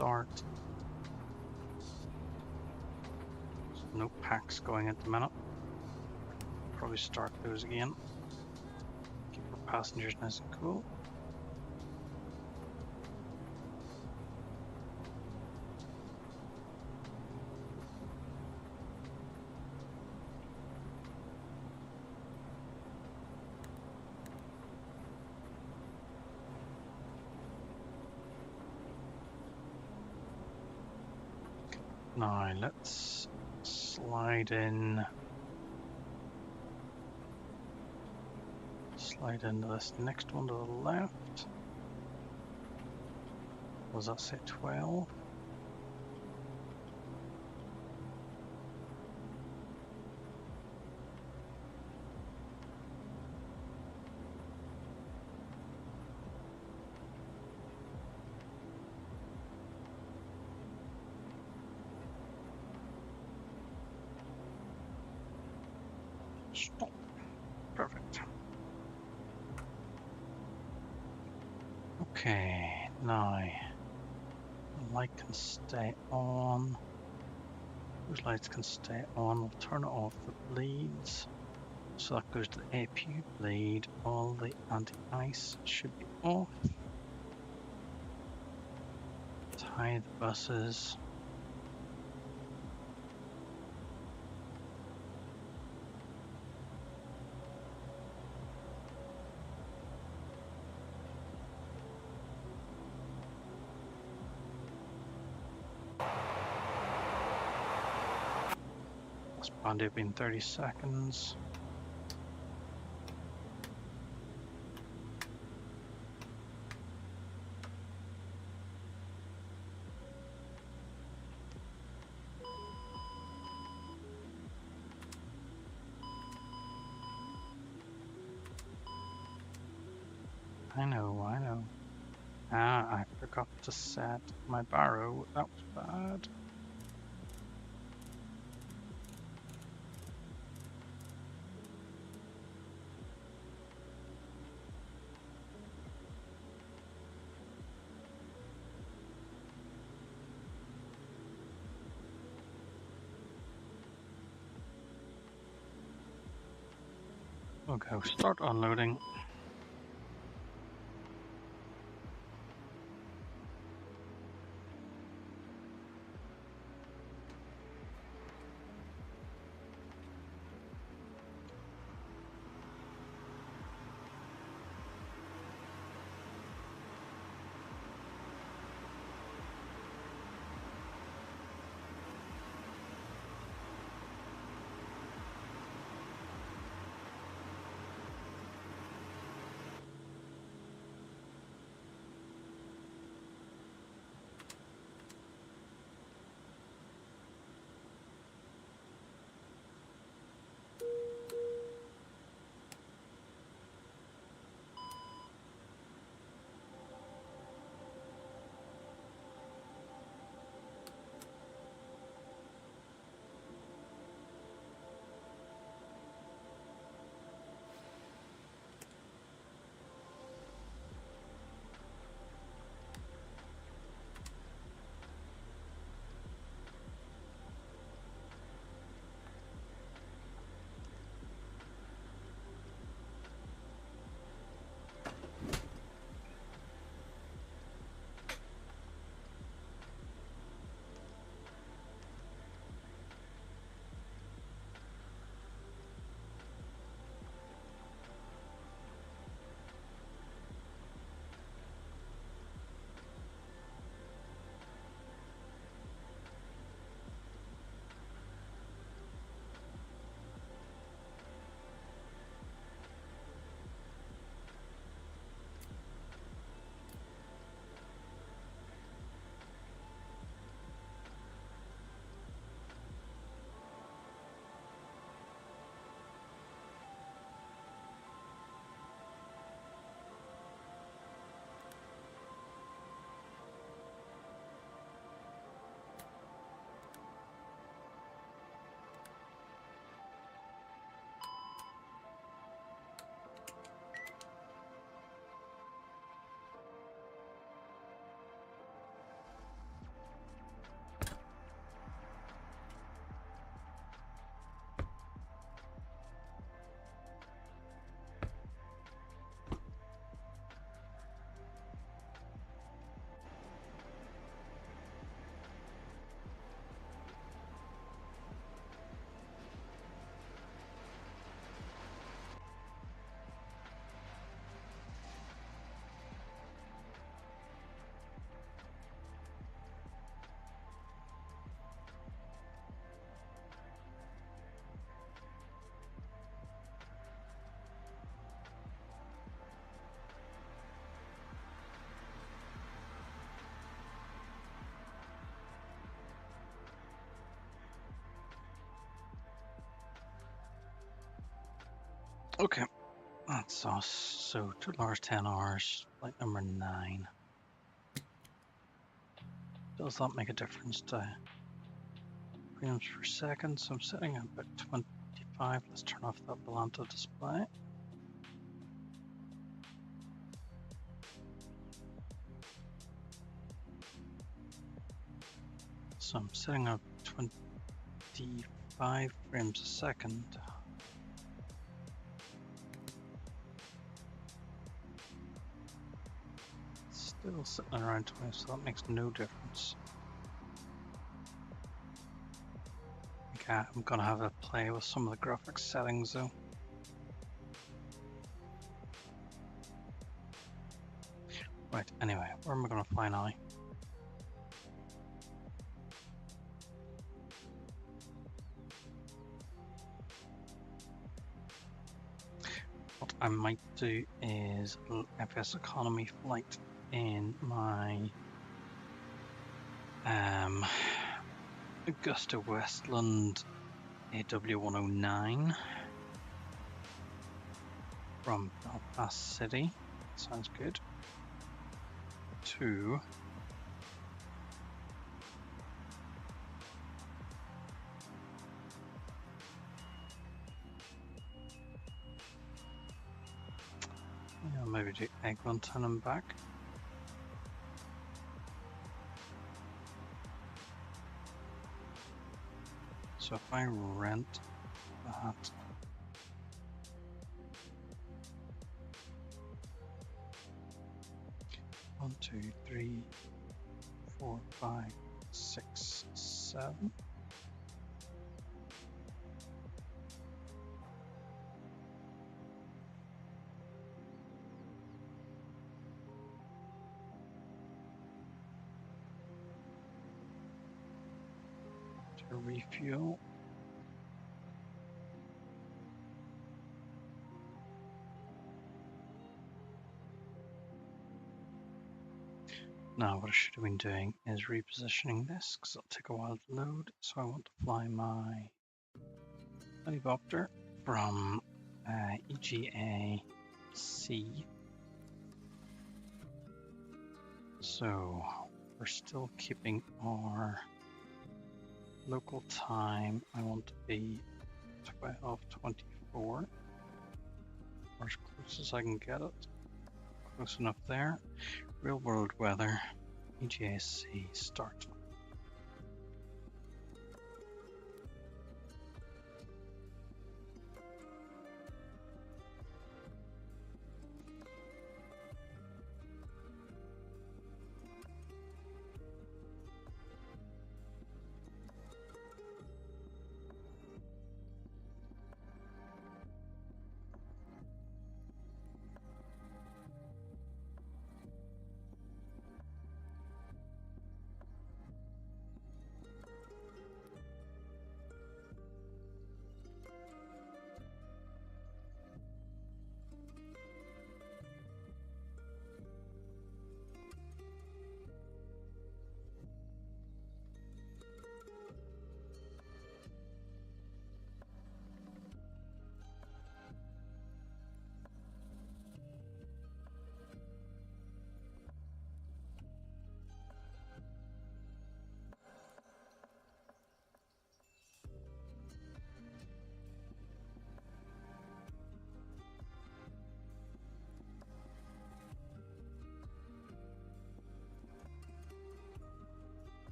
start. No packs going at the minute. Probably start those again. Keep our passengers nice and cool. Now let's slide into this next one to the left. What does that say, 12? Stop. Perfect. Okay, now the light can stay on. Those lights can stay on. We'll turn off the bleeds. So that goes to the APU bleed. All the anti-ice should be off. Tie the buses. That's bound to have been 30 seconds. I know. Ah, I forgot to set my barrow. That was bad. We'll go start unloading. Okay, that's us. So 2 hours, 10 hours, flight number 9. Does that make a difference to frames per second? So I'm setting at about 25. Let's turn off that Belanta display. So I'm setting up 25 frames a second. Still sitting around 20, so that makes no difference. Okay, I'm gonna have a play with some of the graphics settings though. Right, anyway, where am I gonna fly now? What I might do is FS economy flight in my Augusta Westland AW109 from Belfast City. Sounds good. To maybe do Eglinton and back. So if I rent that, one, two, three, 4, 5, 6, 7. To refuel. Now what I should have been doing is repositioning this because it'll take a while to load. So I want to fly my helicopter from EGA C. So we're still keeping our local time. I want to be 12:24, or as close as I can get it. Close enough there. Real world weather, EGAC start.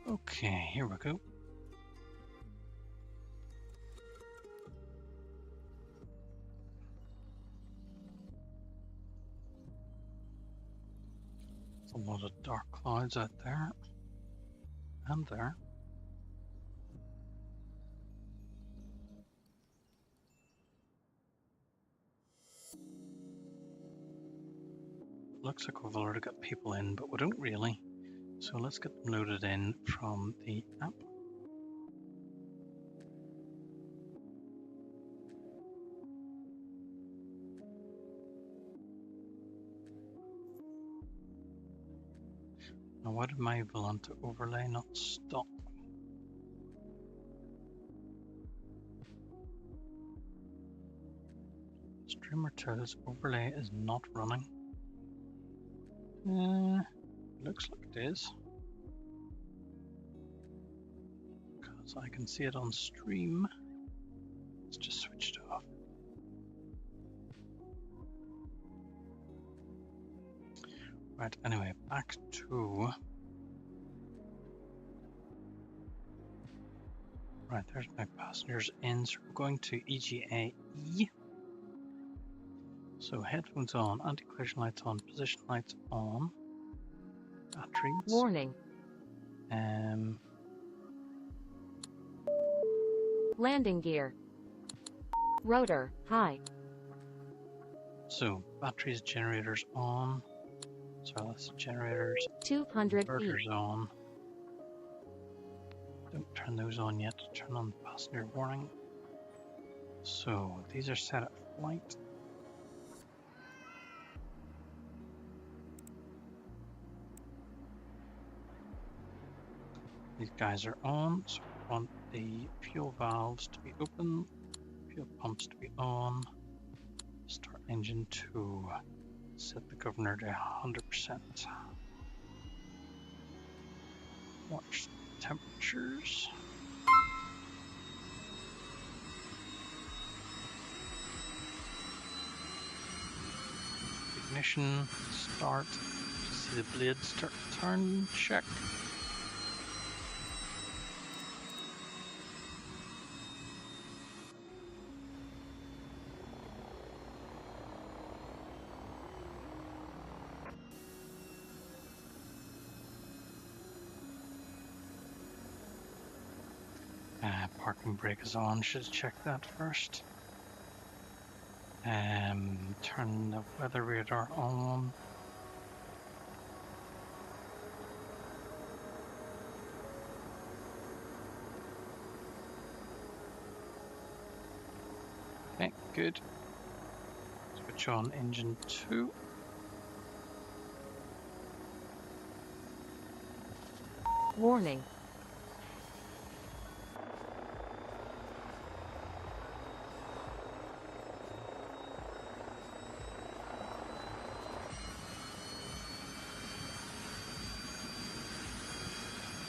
Okay, here we go. There's a lot of dark clouds out there and there. looks like we've already got people in, but we don't really. So let's get them loaded in from the app. Now, why did my Volanta overlay not stop? Streamer 2's overlay is not running. Looks like it is. Because I can see it on stream. Let's just switch it off. Right, anyway, back to... Right, there's my passengers in, so we're going to EGAE. So headphones on, anti-collision lights on, position lights on, batteries. Warning. Landing gear. Rotor, high. So batteries, generators on. So that's generators. 200 feet. Inverters on. Don't turn those on yet. Turn on the passenger warning. So these are set at flight. These guys are on, so we want the fuel valves to be open, fuel pumps to be on, start engine 2, set the governor to 100%. Watch the temperatures. Ignition, start, see the blades start to turn, check. Parking brake is on, should check that first. Turn the weather radar on. Okay, good. Switch on engine 2. Warning.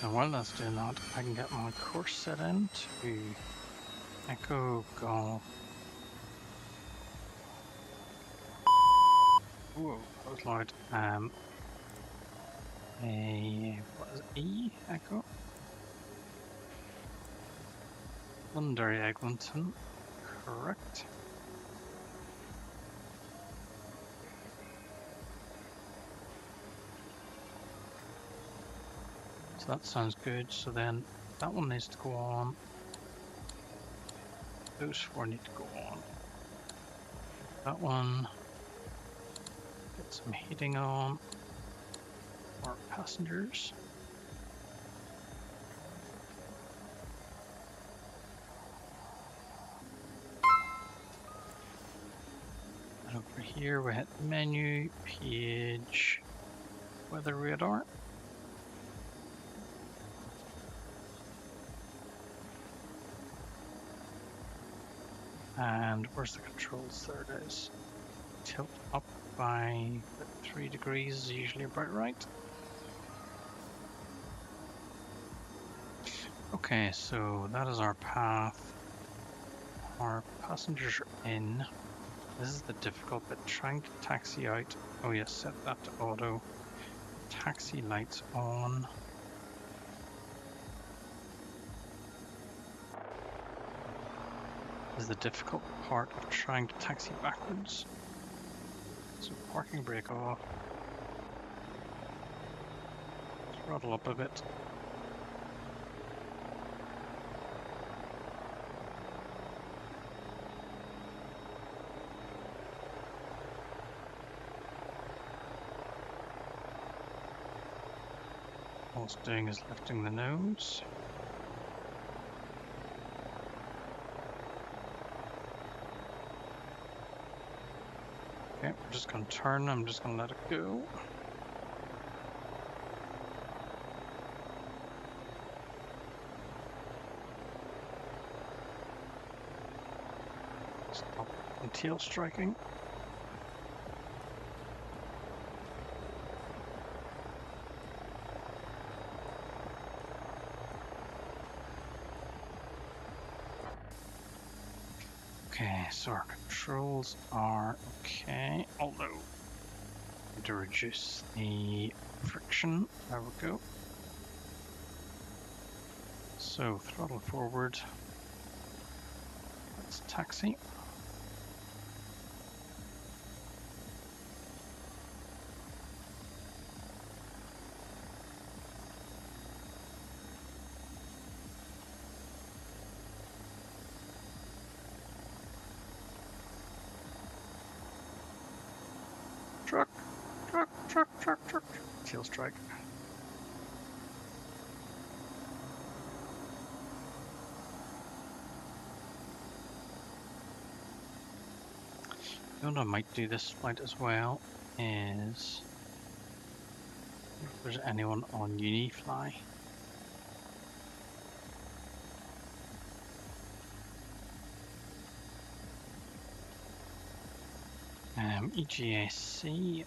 And while that's doing that, I can get my course set in to Echo Golf. Whoa, that was loud. What is it? E? Echo? Londonderry Eglinton, correct. So that sounds good. So then that one needs to go on. Those 4 need to go on. That one. Get some heating on. For passengers. And over here we hit menu, page, weather radar. And where's the controls? There it is. Tilt up by 3 degrees is usually about right. Okay, so that is our path. Our passengers are in. This is the difficult bit, trying to taxi out. Oh yes, set that to auto. Taxi lights on. This is the difficult part of trying to taxi backwards. So parking brake off. Throttle up a bit. it's doing is lifting the nose. Okay, we're just going to turn. I'm just going to let it go. Stop and tail striking. Okay, so our controls are okay, although I need to reduce the friction. There we go. So throttle forward. Let's taxi. Truck, truck, truck, truck, truck. Tail strike. You know what I might do this flight as well is if there's anyone on Unifly. EGAC,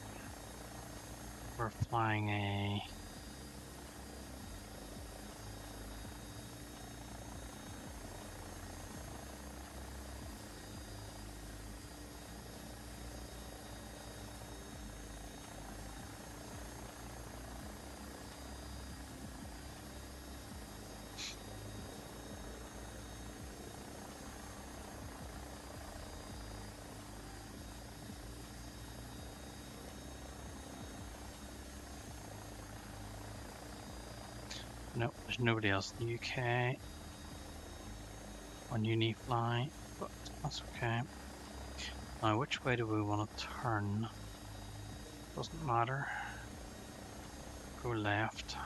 we're flying a no, there's nobody else in the UK on Unifly, but that's okay. Now, which way do we want to turn? Doesn't matter. Go left.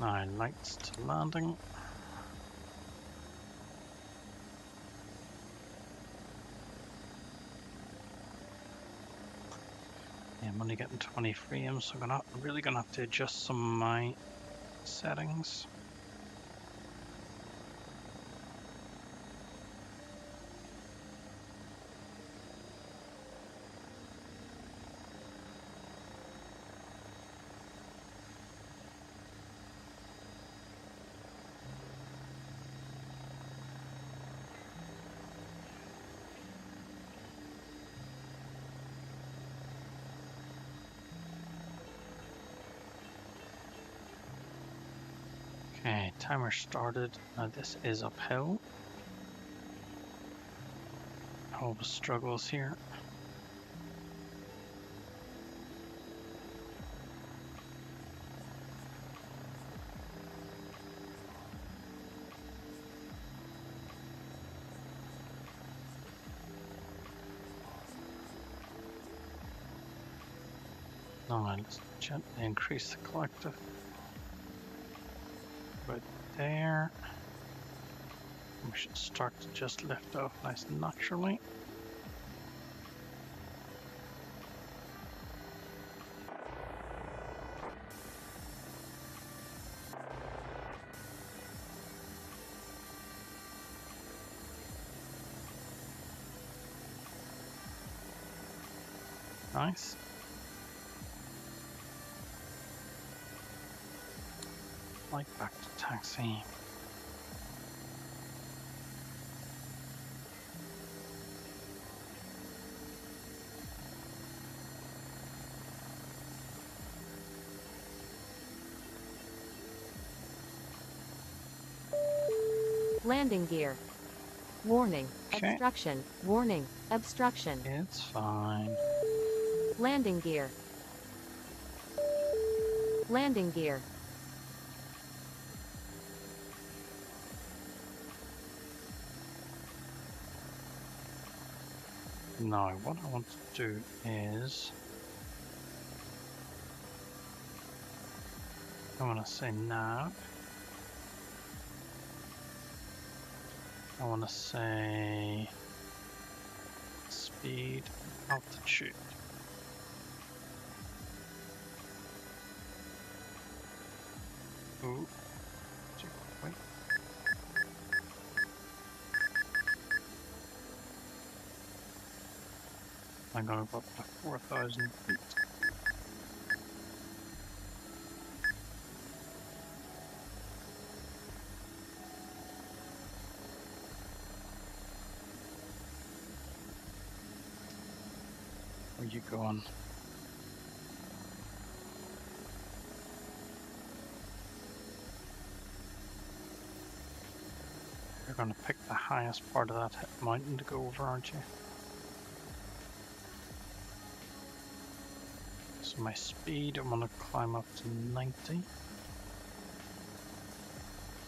Now, lights to landing. Yeah, I'm only getting 20 frames, so I'm really gonna have to adjust some of my settings. Okay, timer started. Now this is uphill. All the struggles here. Now let's gently increase the collective. Right there. We should start to just lift off nice and naturally. Nice. Flight back to taxi. Landing gear. Warning. Okay. Obstruction. Warning. Obstruction. It's fine. Landing gear. Landing gear. Now, what I want to do is I want to say nav. I want to say speed, altitude. Ooh. Wait. I'm gonna go up to 4,000 feet. Where you going? You're gonna pick the highest part of that mountain to go over, aren't you? So my speed, I'm gonna climb up to 90.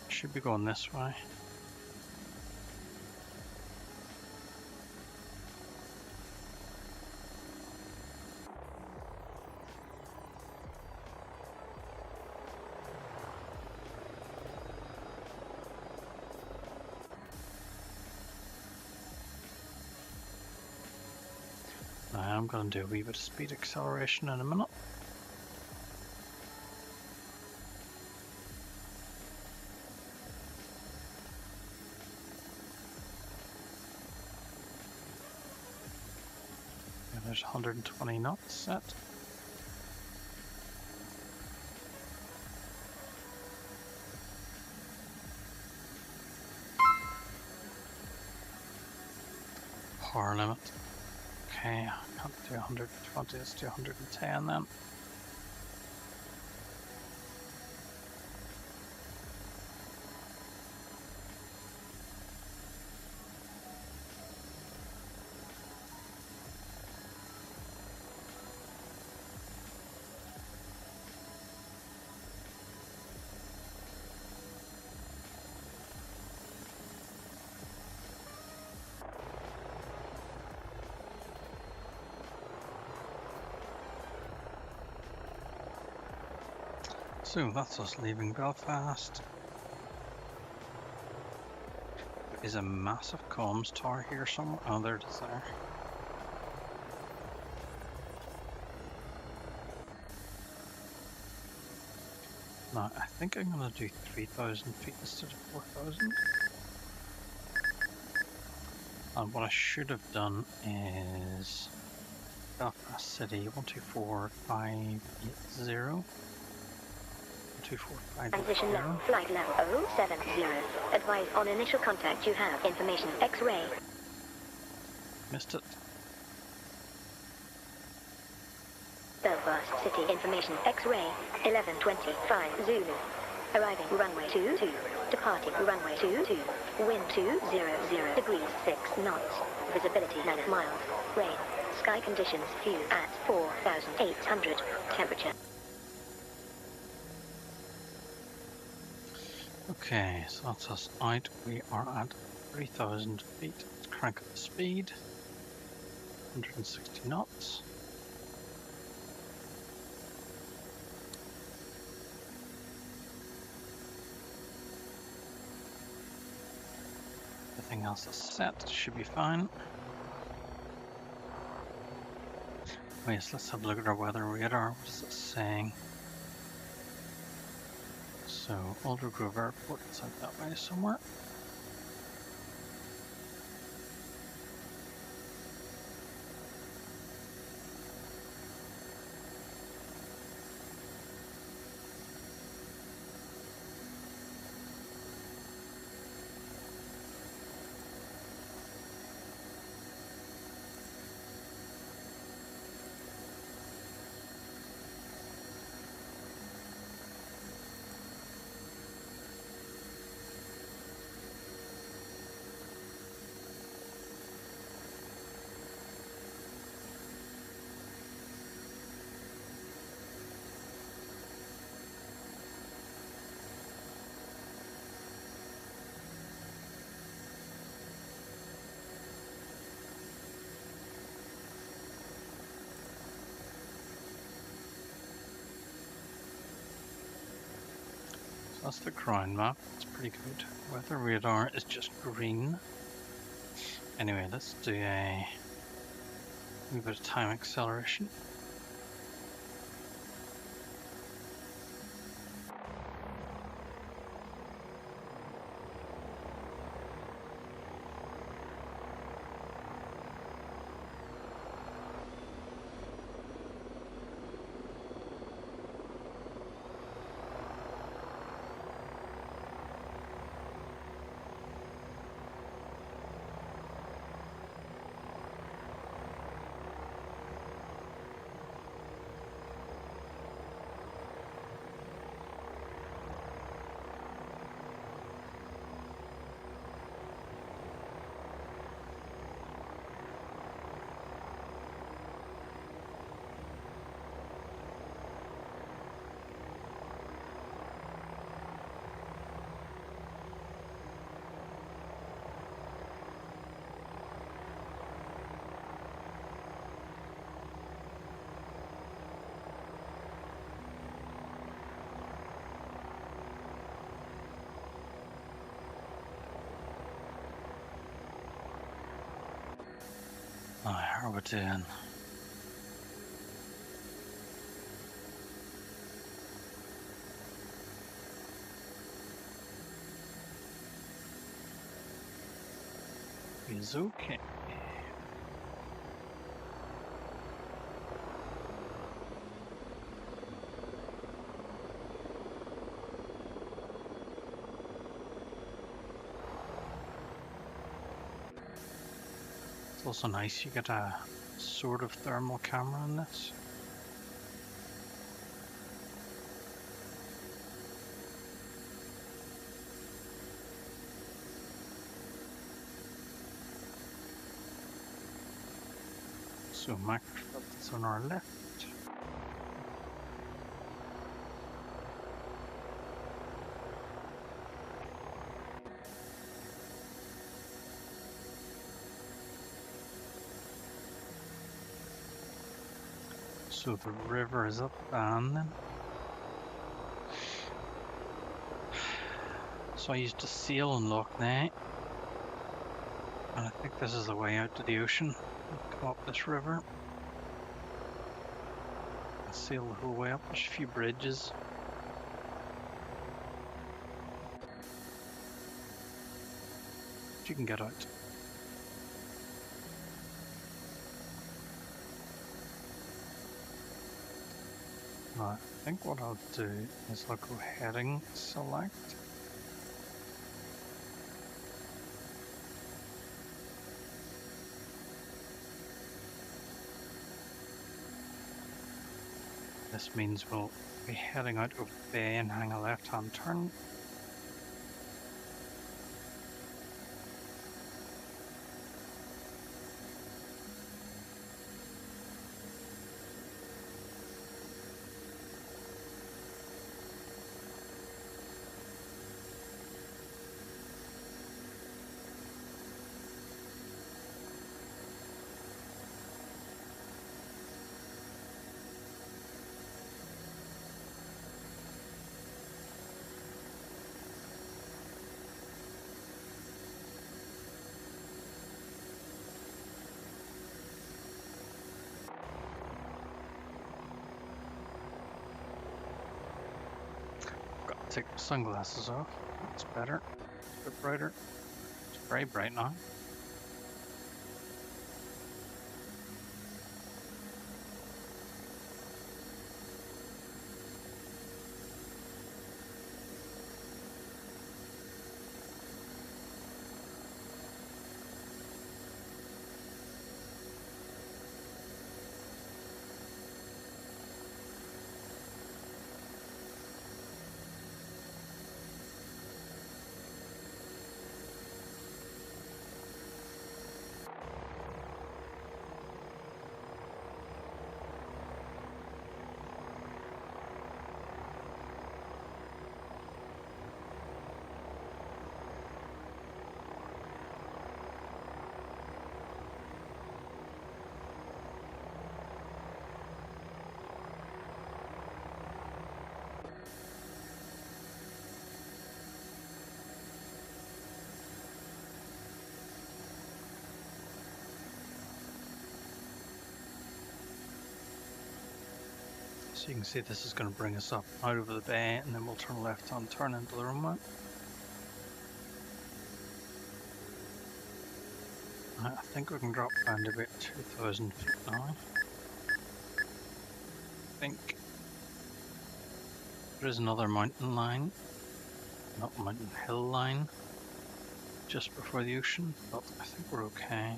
Should be going this way. I'm going to do a wee bit of speed acceleration in a minute. And there's 120 knots set. Power limit. Okay, I can't do 120, let's do 110 then. So that's us leaving Belfast. There is a massive comms tower here somewhere. Oh, there it is there. Now, I think I'm going to do 3,000 feet instead of 4,000. And what I should have done is Belfast City 124580. 24580. Transition now. Flight level 070. Advise on initial contact you have information X-ray. Missed it. Belfast City information X-ray 1125 Zulu. Arriving runway 22. Departing runway 22. Wind 200 degrees 6 knots. Visibility 9 miles. Rain. Sky conditions few at 4,800. Temperature. Okay, so that's us out. We are at 3,000 feet. Let's crank up the speed. 160 knots. Everything else is set. Should be fine. Oh yes, let's have a look at our weather radar. What is it saying? So, Alder Grove Airport is out that way somewhere. That's the ground map. It's pretty good. Weather radar is just green. Anyway, let's do a wee bit of time acceleration. Oh, how are we doing? It's okay. It's also nice you get a sort of thermal camera on this. So Microsoft is on our left. So the river is up and then. So I used to sail on Loch Ness, and I think this is the way out to the ocean. Come up this river. And sail the whole way up. There's a few bridges. But you can get out. Now, I think what I'll do is I'll go heading select. This means we'll be heading out of the bay and hang a left-hand turn. Take the sunglasses off. It's better. It's a bit brighter. It's very bright now. So you can see this is going to bring us up out over the bay, and then we'll turn left on turn into the runway. I think we can drop down to about 2,000 feet now. I think there is another mountain line, not mountain hill line, just before the ocean, but I think we're okay.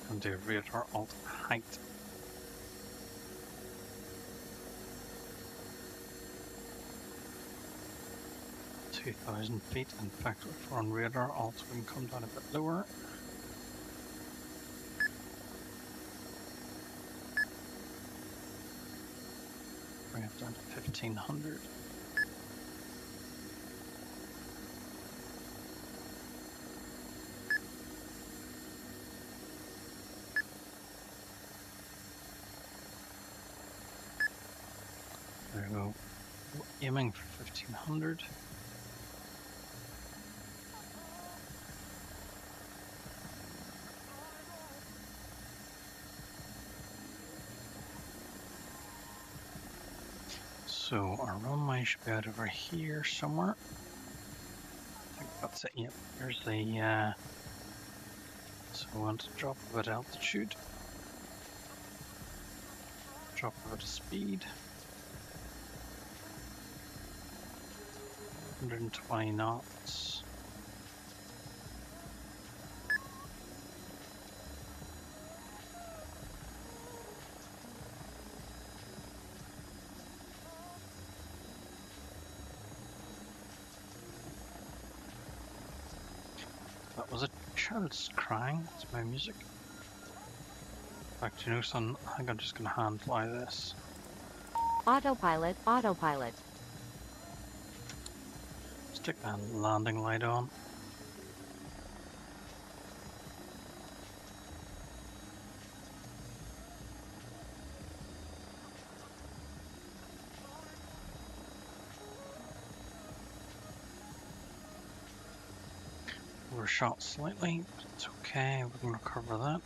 And do radar alt height. feet. In fact, if we're on radar alt, we can come down a bit lower. Bring it down to 1,500. There we go. We're aiming for 1,500. So our runway should be out over here somewhere. I think that's it. Yep, there's the. So we want to drop a bit of altitude, drop a bit of speed. 120 knots. That was a child's crying. It's my music. In fact, you know, son, I think I'm just gonna hand fly this. Autopilot, autopilot. Stick that landing light on. Overshot slightly, but it's okay, we can recover that.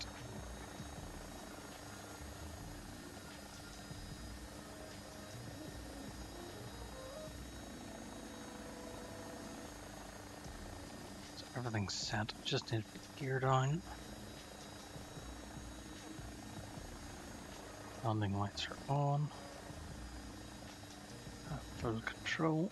So everything's set, just need to put the gear down. Landing lights are on. Full control.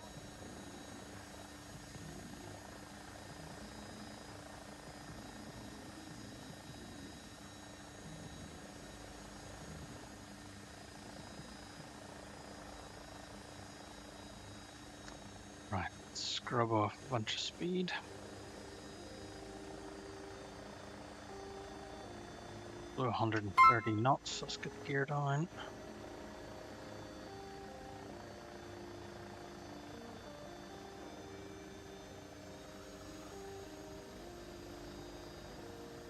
Right, let's scrub off a bunch of speed. Blew 130 knots, let's get the gear down.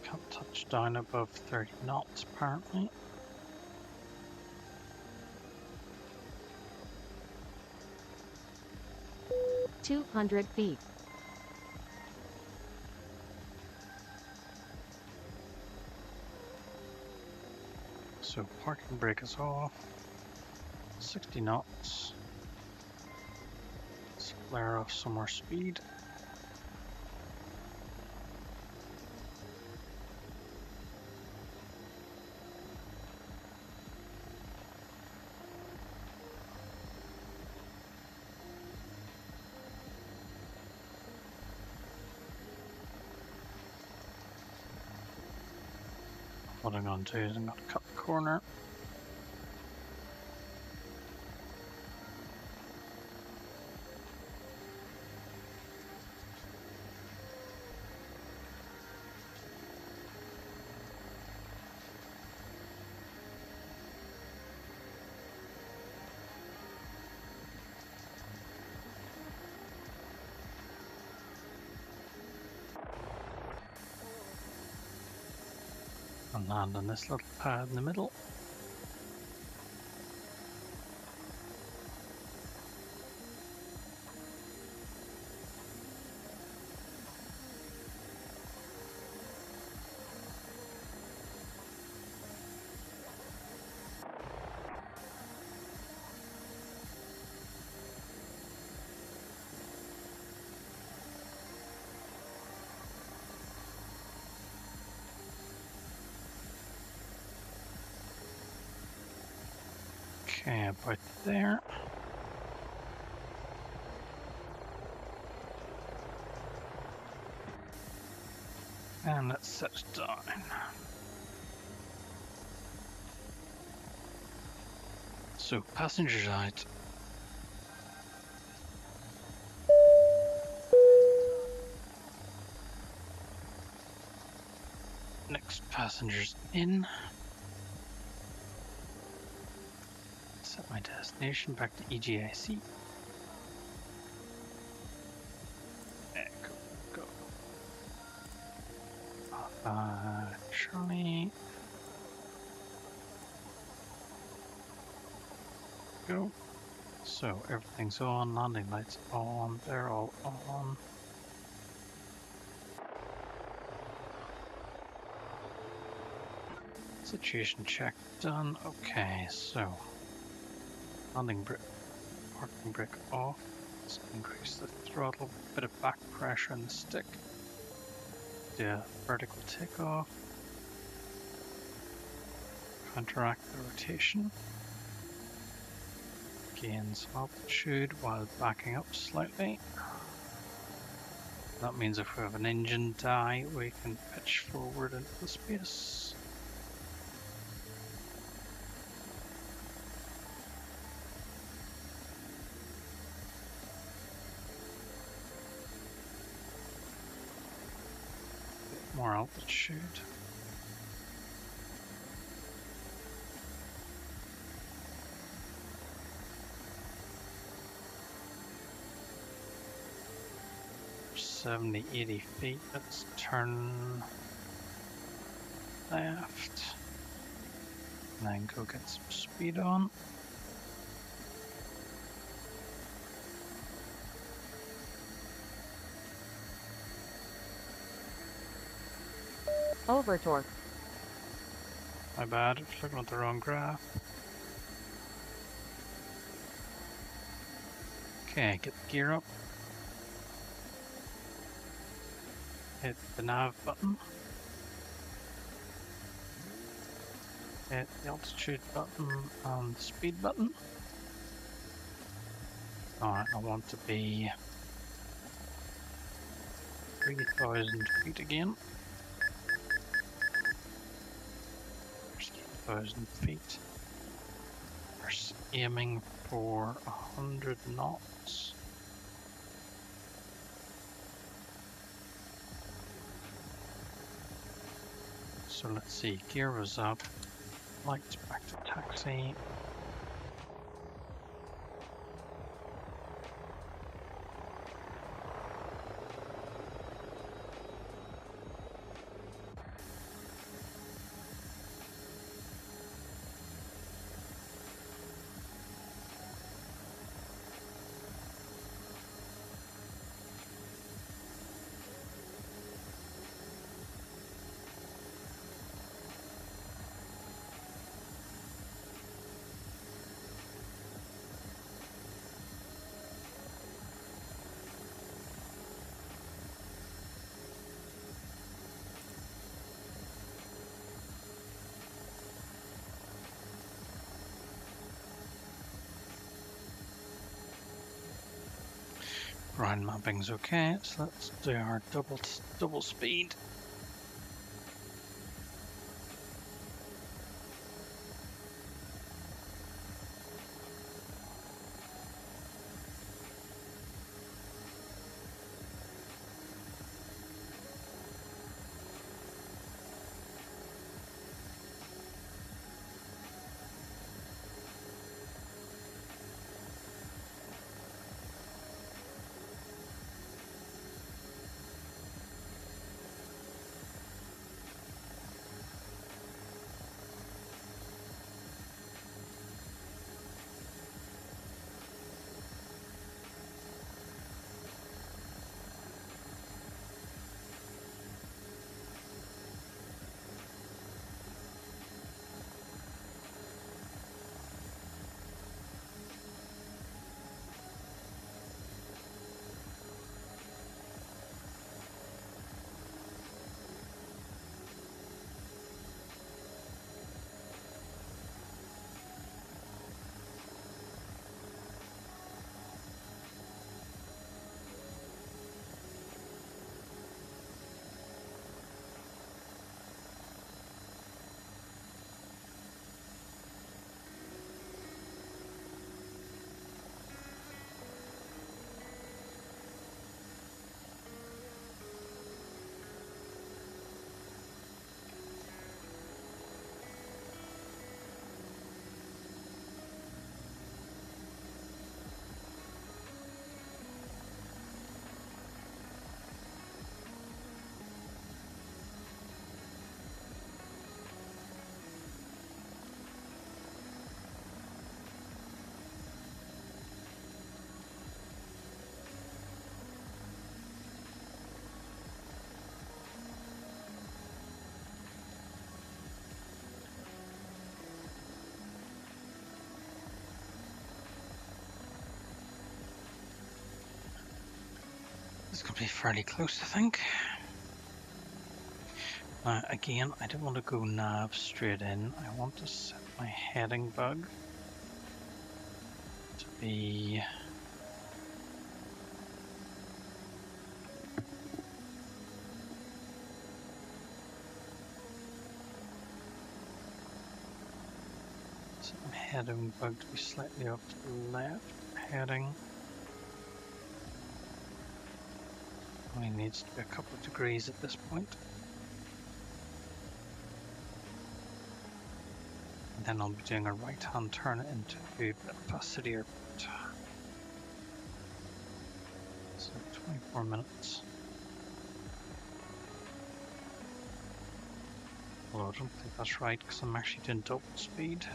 Can't touch down above 30 knots apparently. $200 feet. So parking brake is off. 60 knots. Let's flare off some more speed. What I'm going to do is I'm going to cut the corner. And land on this little pad in the middle. Okay, about there. And let's set it down. So, passengers out. Next passengers in. Set my destination back to EGIC. Echo, go. Charlie. Go. So everything's on, landing lights on, they're all on. Situation check done. Okay, so landing brake, parking brake off. Let's increase the throttle, bit of back pressure on the stick. Do a vertical takeoff. Counteract the rotation. Gains altitude while backing up slightly. That means if we have an engine die, we can pitch forward into the space. More altitude. $70, 80 feet. Let's turn left. And then go get some speed on. Over torque. My bad, I was looking at the wrong graph. Okay, get the gear up. Hit the nav button. Hit the altitude button and the speed button. Alright, I want to be 3,000 feet again. 3,000 feet. We're aiming for 100 knots. So let's see, gear was up, lights back to taxi. Ground mapping's okay, so let's do our double speed. It's going to be fairly close, I think. Now, again, I don't want to go nav straight in. I want to set my heading bug to be heading bug to be slightly off to the left. Heading only needs to be a couple of degrees at this point. And then I'll be doing a right hand turn into Belfast City Airport. So 24 minutes. Although I don't think that's right because I'm actually doing double speed.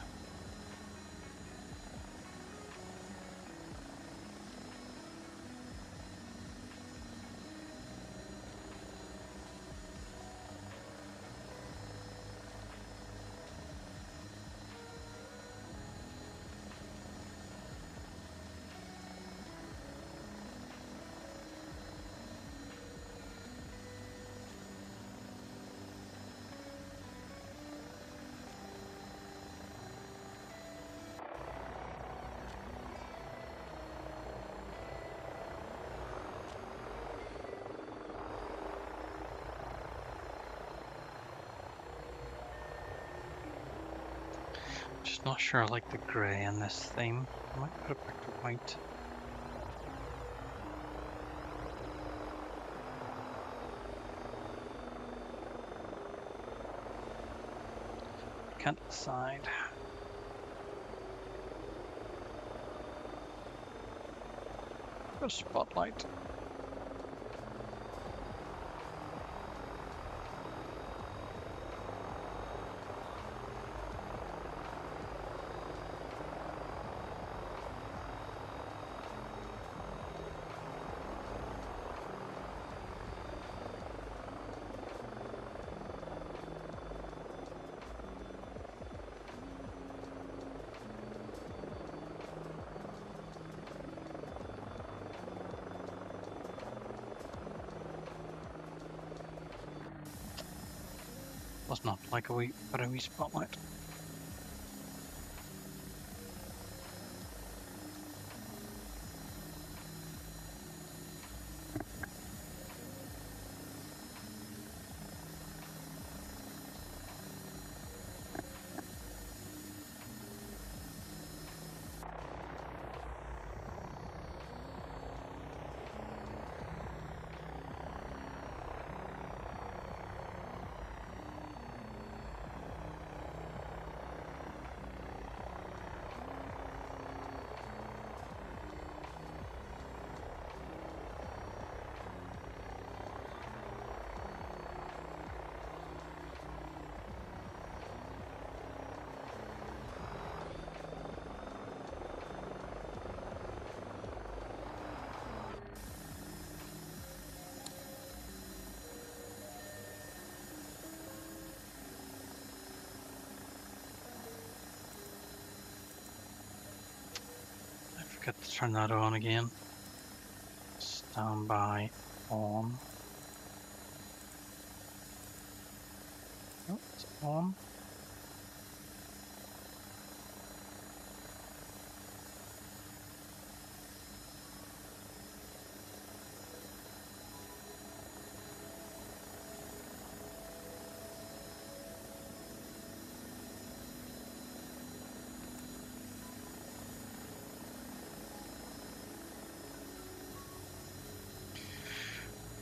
Just not sure I like the grey in this theme. I might put it back to white. Can't decide. Got a spotlight. Was not like a wee spotlight. Forget to turn that on again. Standby on. Oh, it's on.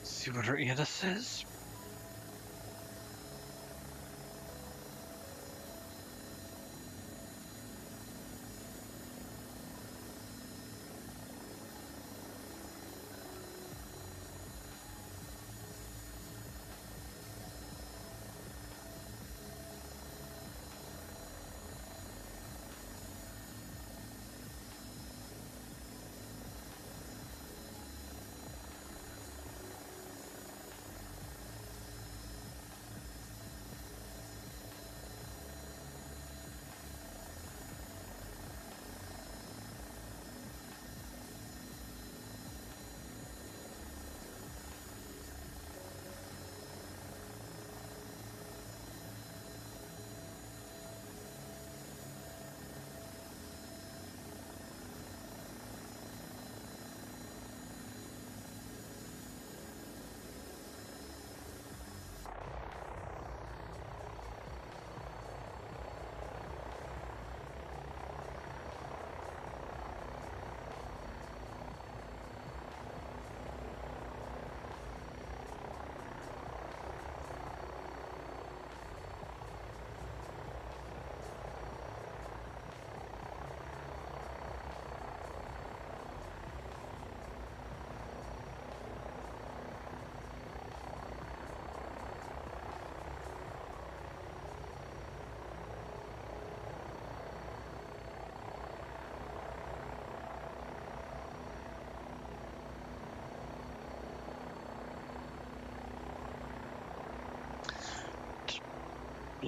See what our ADA says.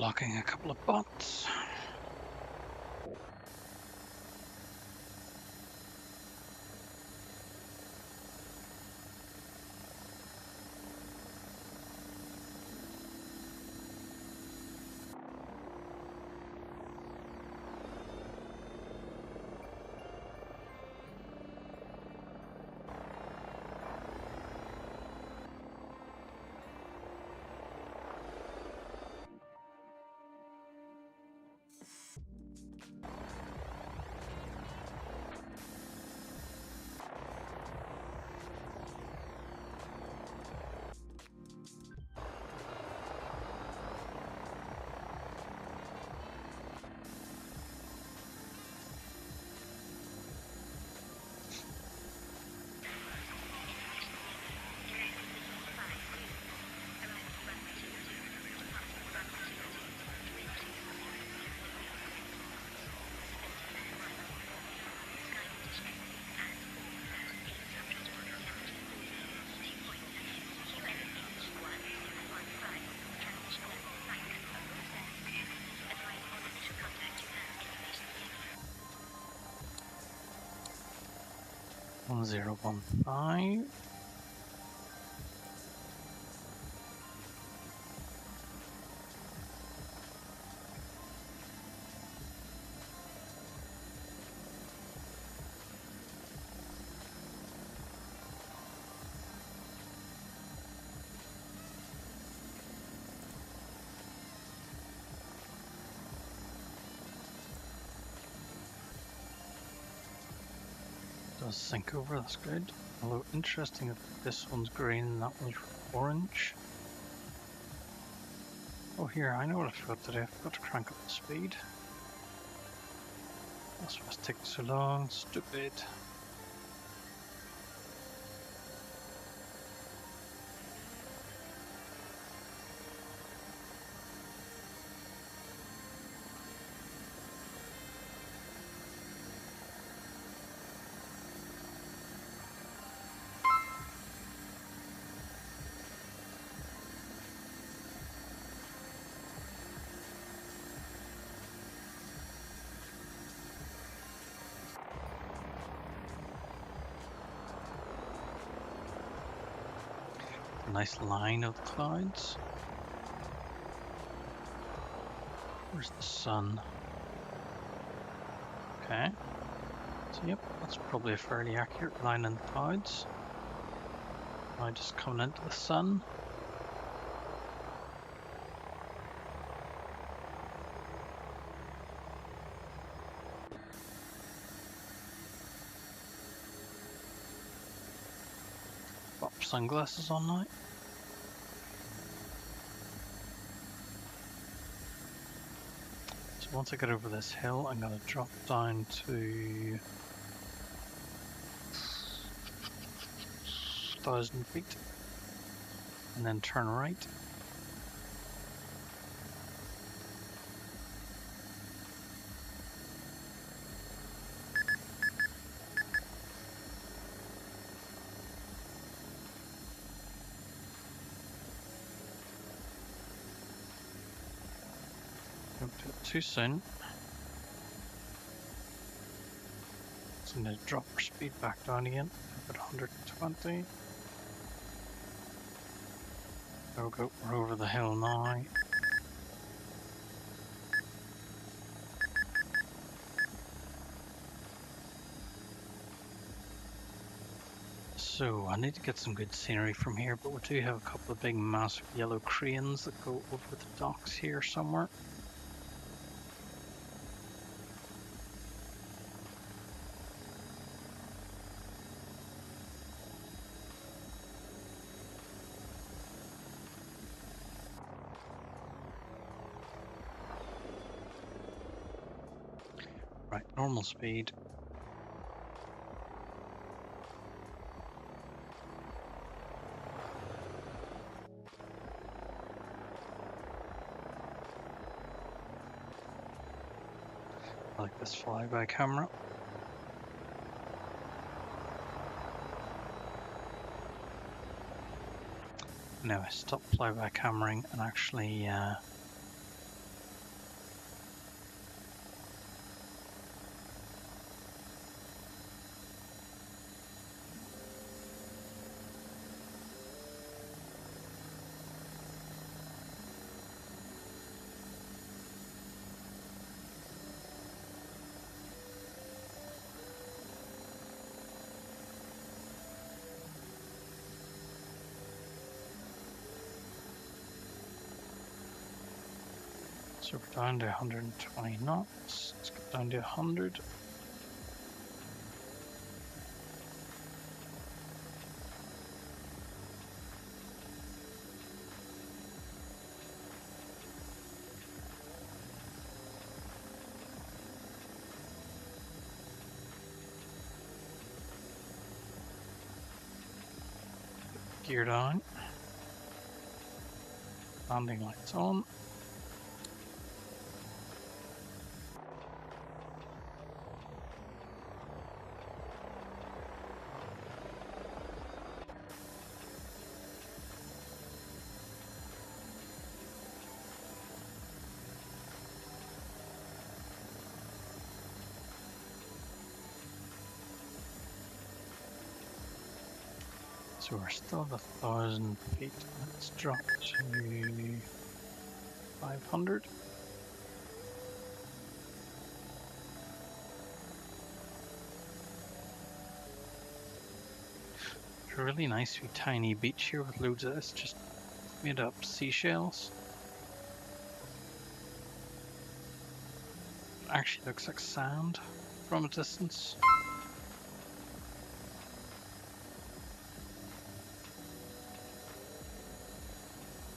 blocking a couple of bots. One 015. Does sync over, that's good. Although interesting that this one's green and that one's orange. Oh here, I know what I forgot to do. I forgot to crank up the speed. That's what's taking so long, stupid. Nice line of clouds. Where's the sun? Okay. So yep, that's probably a fairly accurate line in the clouds. Now just coming into the sun. Pop sunglasses on now. Once I get over this hill, I'm going to drop down to 1,000 feet and then turn right. Don't do it too soon. So I'm going to drop our speed back down again, about 120. There we go, we're over the hill now. So I need to get some good scenery from here, but we do have a couple of big massive yellow cranes that go over the docks here somewhere. Right, normal speed. I like this flyby camera. Now I stop flyby cameraing and actually So we're down to 120 knots. Let's get down to 100. Gear down. Landing lights on. So we're still at 1,000 feet. Let's drop to 500. It's a really nice wee tiny beach here with loads of this just made up seashells. Actually looks like sand from a distance.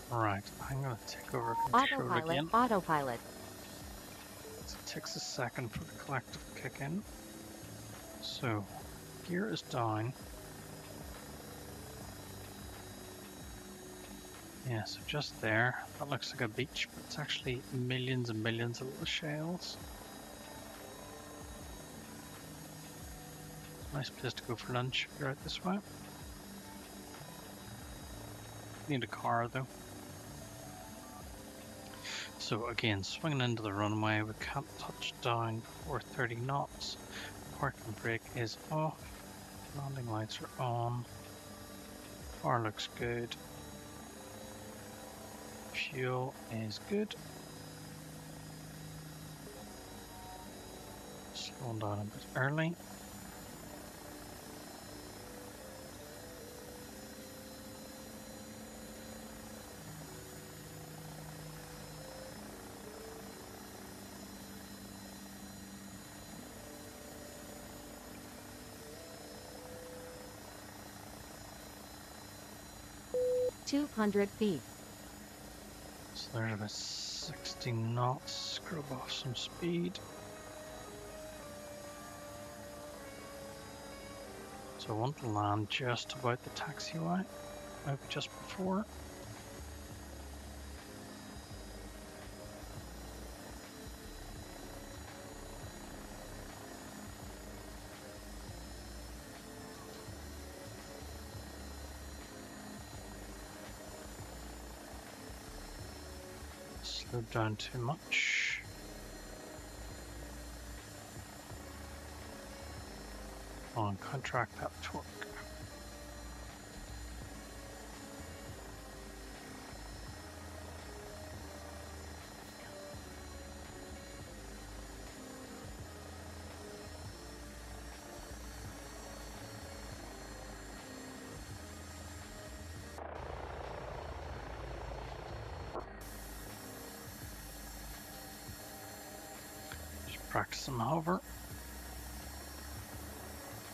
Right, I'm gonna take over control again. Autopilot. So it takes a second for the collective to kick in. So, gear is down. Yeah, so just there, that looks like a beach, but it's actually millions and millions of little shells. Nice place to go for lunch if you're out this way. Need a car though. So again, swinging into the runway, we can't touch down before 30 knots. Parking brake is off. Landing lights are on. Car looks good. Fuel is good. Slowing down a bit early. $200 feet. So there's about 60 knots. Scrub off some speed. So I want to land just about the taxiway, maybe just before. Slowed down too much. On contract that torque. Just practice some hover.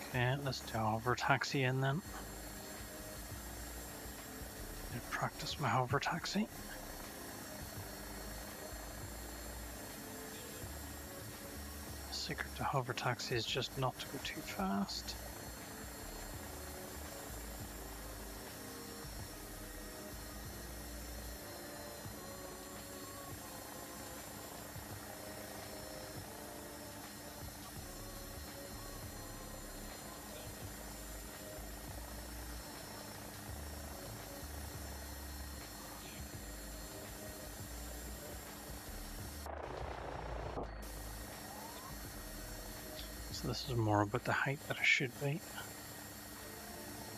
Okay, let's do hover taxi in then. Practice my hover taxi. The secret to hover taxi is just not to go too fast. So this is more about the height that it should be.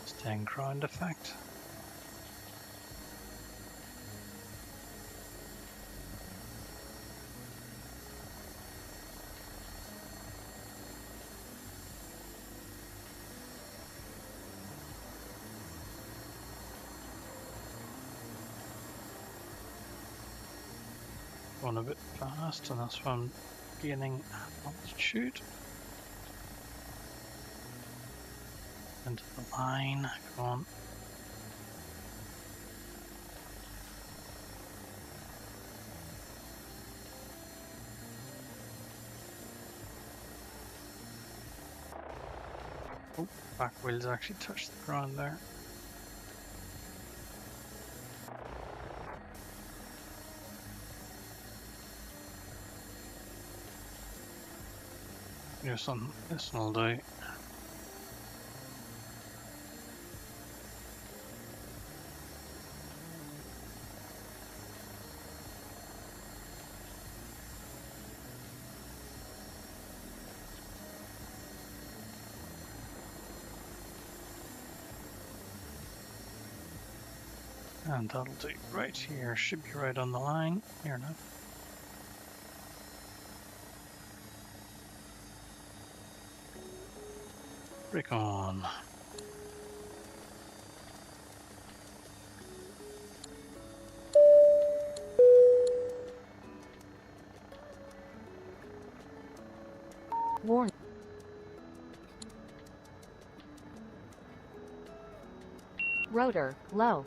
Staying ground effect. going a bit fast, and that's why I'm gaining altitude. Into the line, come on. Oh, back wheels actually touched the ground there. Here's some, this will do. And that'll do right here, should be right on the line. Here now. Brake on. Warning. Rotor, low.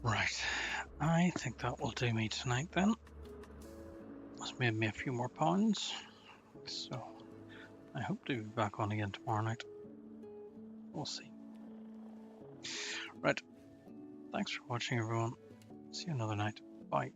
Right, I think that will do me tonight then. That's made me a few more pounds, so I hope to be back on again tomorrow night. We'll see. Right, thanks for watching everyone. See you another night. Bye.